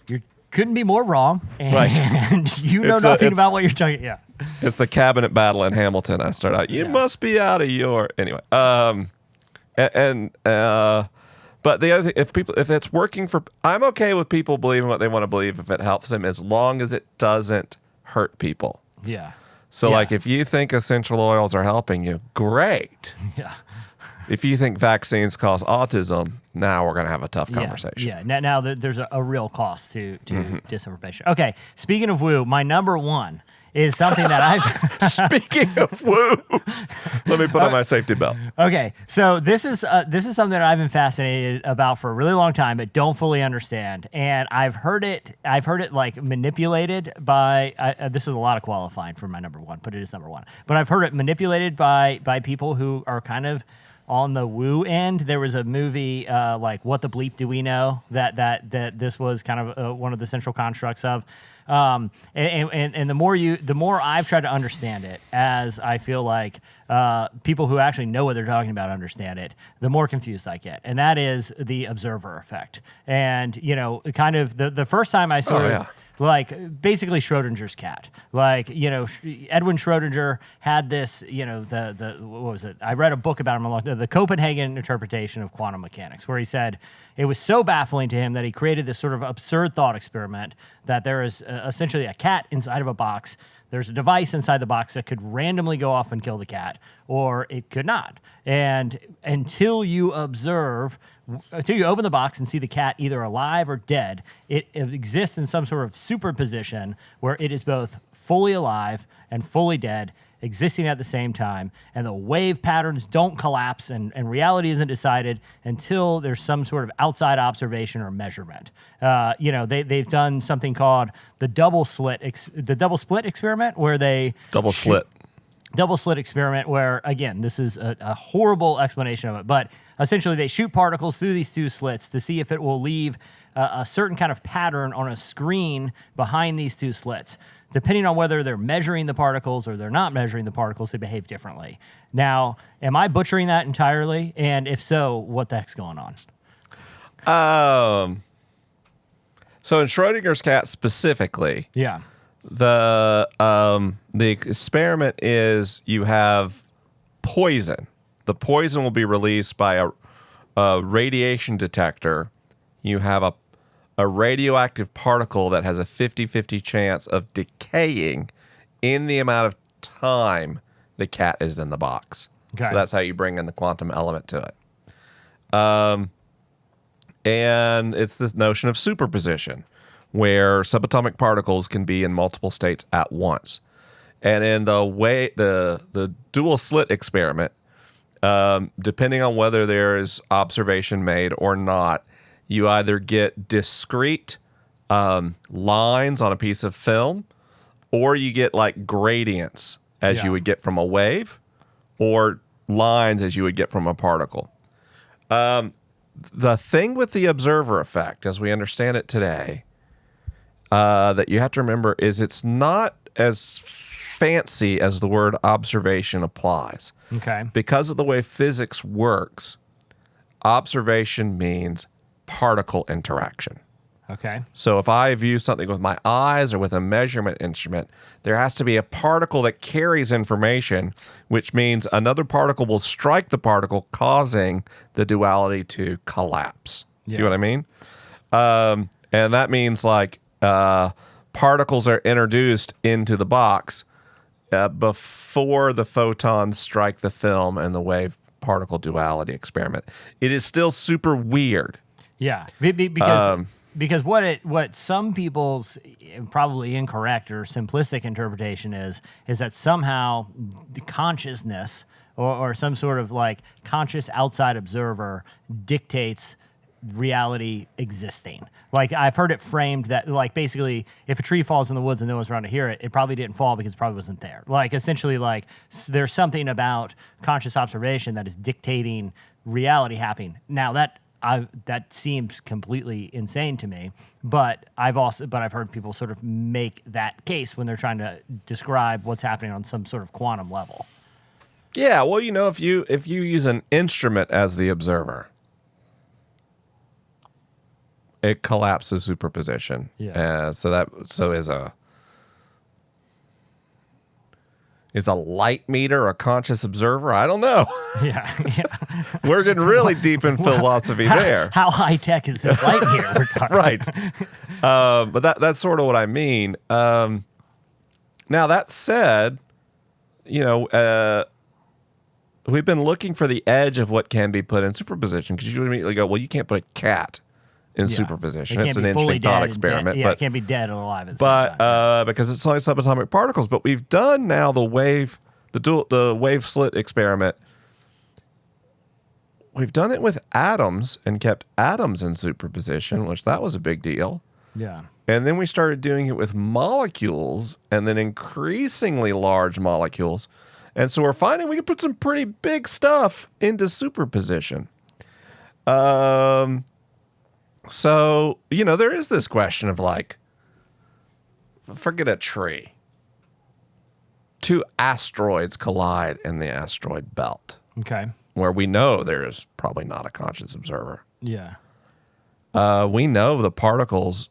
Speaker 1: you couldn't be more wrong, and
Speaker 2: Right.
Speaker 1: you know nothing about what you're talking. Yeah.
Speaker 2: It's the cabinet battle in Hamilton. I start out, you must be out of your anyway. But the other thing, if it's working for, I'm okay with people believing what they want to believe if it helps them, as long as it doesn't hurt people.
Speaker 1: Yeah.
Speaker 2: So,
Speaker 1: Yeah.
Speaker 2: like, if you think essential oils are helping you, great.
Speaker 1: Yeah.
Speaker 2: If you think vaccines cause autism, now we're going to have a tough conversation.
Speaker 1: Yeah. Now there's a real cost to disinformation. Okay. Speaking of woo, my number one is something that I've.
Speaker 2: Speaking of woo, let me put on my safety belt.
Speaker 1: Okay, so this is something that I've been fascinated about for a really long time, but don't fully understand. And I've heard it like manipulated by. This is a lot of qualifying for my number one. Put it as number one. But I've heard it manipulated by people who are kind of on the woo end. There was a movie like What the Bleep Do We Know that this was kind of one of the central constructs of. And the more I've tried to understand it, as I feel like people who actually know what they're talking about understand it, the more confused I get. And that is the observer effect. And, you know, kind of the first time I sort of like basically Schrodinger's cat. Like, you know, Edwin Schrodinger had this, you know, the what was it? I read a book about him, the Copenhagen interpretation of quantum mechanics, where he said it was so baffling to him that he created this sort of absurd thought experiment that there is essentially a cat inside of a box. There's a device inside the box that could randomly go off and kill the cat, or it could not. And until you open the box and see the cat either alive or dead, it exists in some sort of superposition where it is both fully alive and fully dead, existing at the same time, and the wave patterns don't collapse, and reality isn't decided until there's some sort of outside observation or measurement. You know, they've done something called the double split experiment, where they
Speaker 2: Double slit
Speaker 1: experiment, where, again, this is a horrible explanation of it, but essentially they shoot particles through these two slits to see if it will leave a certain kind of pattern on a screen behind these two slits. Depending on whether they're measuring the particles or they're not measuring the particles, they behave differently. Now, am I butchering that entirely? And if so, what the heck's going on?
Speaker 2: So in Schrodinger's cat specifically,
Speaker 1: Yeah.
Speaker 2: the experiment is you have poison. The poison will be released by a radiation detector. You have a radioactive particle that has a 50-50 chance of decaying in the amount of time the cat is in the box.
Speaker 1: Okay.
Speaker 2: So that's how you bring in the quantum element to it. And it's this notion of superposition, where subatomic particles can be in multiple states at once. And in the dual slit experiment, depending on whether there is observation made or not, you either get discrete lines on a piece of film, or you get like gradients as you would get from a wave, or lines as you would get from a particle. The thing with the observer effect, as we understand it today, that you have to remember is it's not as fancy as the word observation applies.
Speaker 1: Okay.
Speaker 2: Because of the way physics works, observation means particle interaction.
Speaker 1: Okay.
Speaker 2: So if I view something with my eyes or with a measurement instrument, there has to be a particle that carries information, which means another particle will strike the particle, causing the duality to collapse. See what I mean? And that means like particles are introduced into the box before the photons strike the film and the wave particle duality experiment. It is still super weird.
Speaker 1: Yeah, because what some people's probably incorrect or simplistic interpretation is that somehow the consciousness or some sort of like conscious outside observer dictates reality existing. Like I've heard it framed that like basically if a tree falls in the woods and no one's around to hear it, it probably didn't fall because it probably wasn't there. Like essentially like there's something about conscious observation that is dictating reality happening. Now that seems completely insane to me, but I've heard people sort of make that case when they're trying to describe what's happening on some sort of quantum level.
Speaker 2: Yeah, well, you know, if you use an instrument as the observer, it collapses superposition.
Speaker 1: Yeah.
Speaker 2: So is a light meter a conscious observer? I don't know.
Speaker 1: Yeah.
Speaker 2: We're getting really deep in philosophy there.
Speaker 1: How high tech is this light meter we're talking?
Speaker 2: Right. But that's sort of what I mean. Now that said, you know, we've been looking for the edge of what can be put in superposition because you immediately go, well, you can't put a cat in superposition. It's an interesting thought experiment.
Speaker 1: But it can't be dead or alive.
Speaker 2: Because it's only subatomic particles. But we've done now the wave slit experiment. We've done it with atoms and kept atoms in superposition, which that was a big deal.
Speaker 1: Yeah.
Speaker 2: And then we started doing it with molecules and then increasingly large molecules. And so we're finding we can put some pretty big stuff into superposition. So, you know, there is this question of like, forget a tree. 2 asteroids collide in the asteroid belt.
Speaker 1: Okay.
Speaker 2: Where we know there is probably not a conscious observer.
Speaker 1: Yeah.
Speaker 2: We know the particles,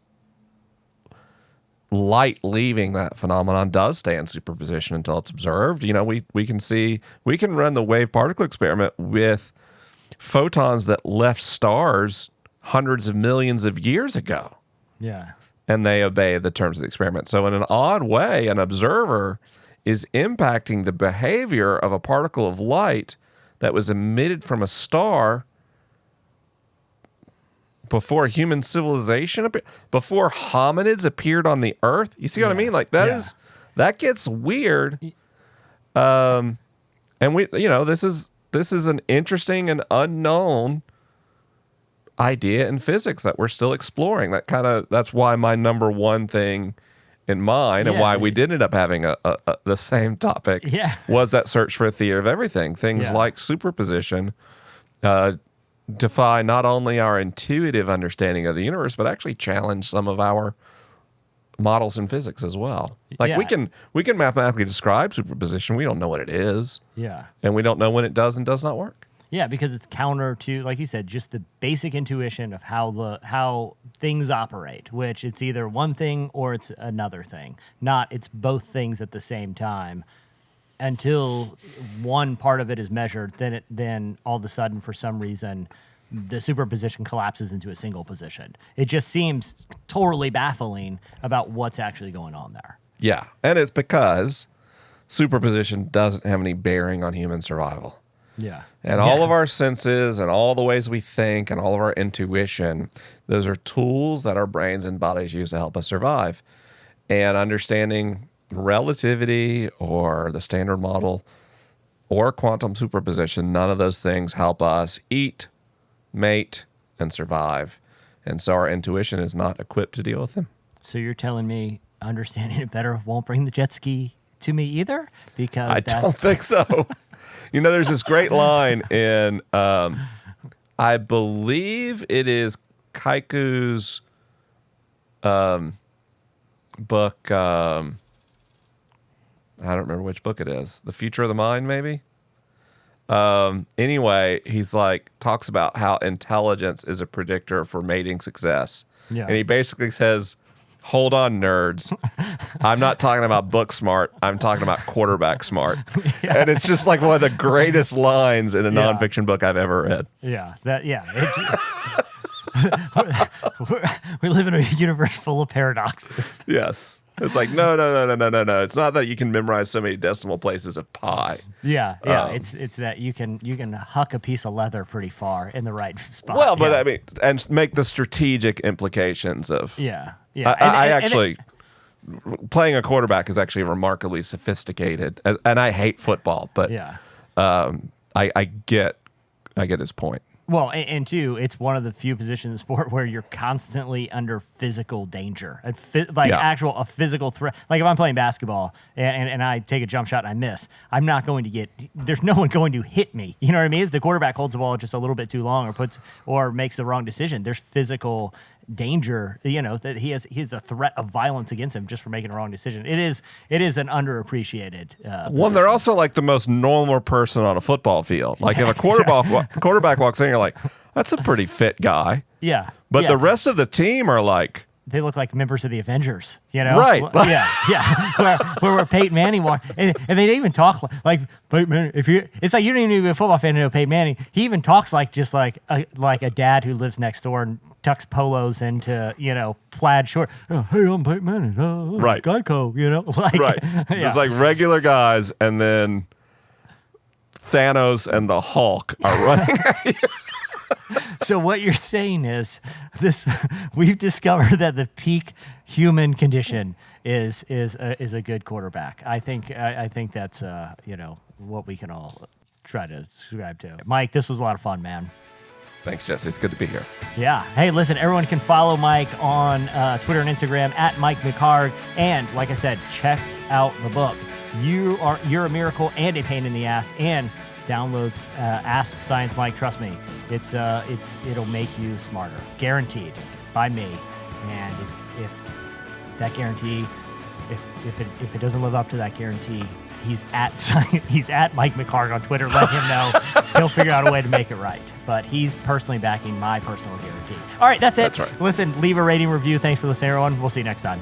Speaker 2: light leaving that phenomenon does stay in superposition until it's observed. You know, we can run the wave particle experiment with photons that left stars hundreds of millions of years ago.
Speaker 1: Yeah.
Speaker 2: And they obey the terms of the experiment. So in an odd way, an observer is impacting the behavior of a particle of light that was emitted from a star before human civilization, before hominids appeared on the earth. You see what I mean? Like that gets weird. And we, you know, this is an interesting and unknown idea in physics that we're still exploring. That's why my number one thing in mind and why we did end up having the same topic was that search for a theory of everything. Things like superposition defy not only our intuitive understanding of the universe, but actually challenge some of our models in physics as well. Like we can mathematically describe superposition. We don't know what it is.
Speaker 1: Yeah.
Speaker 2: And we don't know when it does and does not work.
Speaker 1: Yeah, because it's counter to, like you said, just the basic intuition of how things operate, which it's either one thing or it's another thing. Not it's both things at the same time. Until one part of it is measured, then all of a sudden, for some reason, the superposition collapses into a single position. It just seems totally baffling about what's actually going on there.
Speaker 2: Yeah, and it's because superposition doesn't have any bearing on human survival.
Speaker 1: Yeah.
Speaker 2: And all of our senses and all the ways we think and all of our intuition, those are tools that our brains and bodies use to help us survive. And understanding relativity or the standard model or quantum superposition, none of those things help us eat, mate, and survive. And so our intuition is not equipped to deal with them.
Speaker 1: So you're telling me understanding it better won't bring the jet ski to me either? Because
Speaker 2: I don't think so. You know, there's this great line in, I believe it is Kaiku's book. I don't remember which book it is. The Future of the Mind, maybe? Anyway, he's like, talks about how intelligence is a predictor for mating success.
Speaker 1: Yeah.
Speaker 2: And he basically says, hold on, nerds. I'm not talking about book smart. I'm talking about quarterback smart.
Speaker 1: Yeah.
Speaker 2: And it's just like one of the greatest lines in a
Speaker 1: Yeah.
Speaker 2: nonfiction book I've ever read.
Speaker 1: Yeah, we live in a universe full of paradoxes.
Speaker 2: Yes. It's like, no. It's not that you can memorize so many decimal places of pi.
Speaker 1: Yeah. It's that you can huck a piece of leather pretty far in the right spot.
Speaker 2: Well, but
Speaker 1: yeah.
Speaker 2: I mean, and make the strategic implications of.
Speaker 1: Yeah.
Speaker 2: Playing a quarterback is actually remarkably sophisticated, and I hate football, but
Speaker 1: Yeah.
Speaker 2: I get his point.
Speaker 1: Well, and two, it's one of the few positions in sport where you're constantly under physical danger, a physical threat. Like if I'm playing basketball and I take a jump shot and I miss, I'm not going to get. There's no one going to hit me. You know what I mean? If the quarterback holds the ball just a little bit too long or makes the wrong decision, there's physical danger. You know that he has the threat of violence against him just for making a wrong decision. It is an underappreciated.
Speaker 2: Well, they're also like the most normal person on a football field. Like if a quarterback walks in, you're like, that's a pretty fit guy.
Speaker 1: Yeah.
Speaker 2: But the rest of the team are like,
Speaker 1: they look like members of the Avengers, you know?
Speaker 2: Right.
Speaker 1: Yeah. where Peyton Manning walked, and they even talk like Peyton Manning. It's like you don't even need to be a football fan to know Peyton Manning. He even talks like a dad who lives next door and tucks polos into plaid short. Oh, hey, I'm Peyton Manning.
Speaker 2: Right.
Speaker 1: Geico,
Speaker 2: right.
Speaker 1: Yeah.
Speaker 2: Just like regular guys, and then Thanos and the Hulk are running at you.
Speaker 1: So what you're saying is we've discovered that the peak human condition is a good quarterback. I think that's what we can all try to subscribe to. Mike, this was a lot of fun, man.
Speaker 2: Thanks, Jesse. It's good to be here.
Speaker 1: Yeah. Hey, listen, everyone can follow Mike on Twitter and Instagram at Mike McHargue. And like I said, check out the book. You're a miracle and a pain in the ass. And downloads Ask Science Mike. Trust me, it'll make you smarter, guaranteed by me. And if that guarantee, if it doesn't live up to that guarantee, he's at Mike McHargue on Twitter. Let him know. He'll figure out a way to make it right. But he's personally backing my personal guarantee. All right, that's it.
Speaker 2: That's right.
Speaker 1: Listen, leave a rating review. Thanks for listening, everyone. We'll see you next time.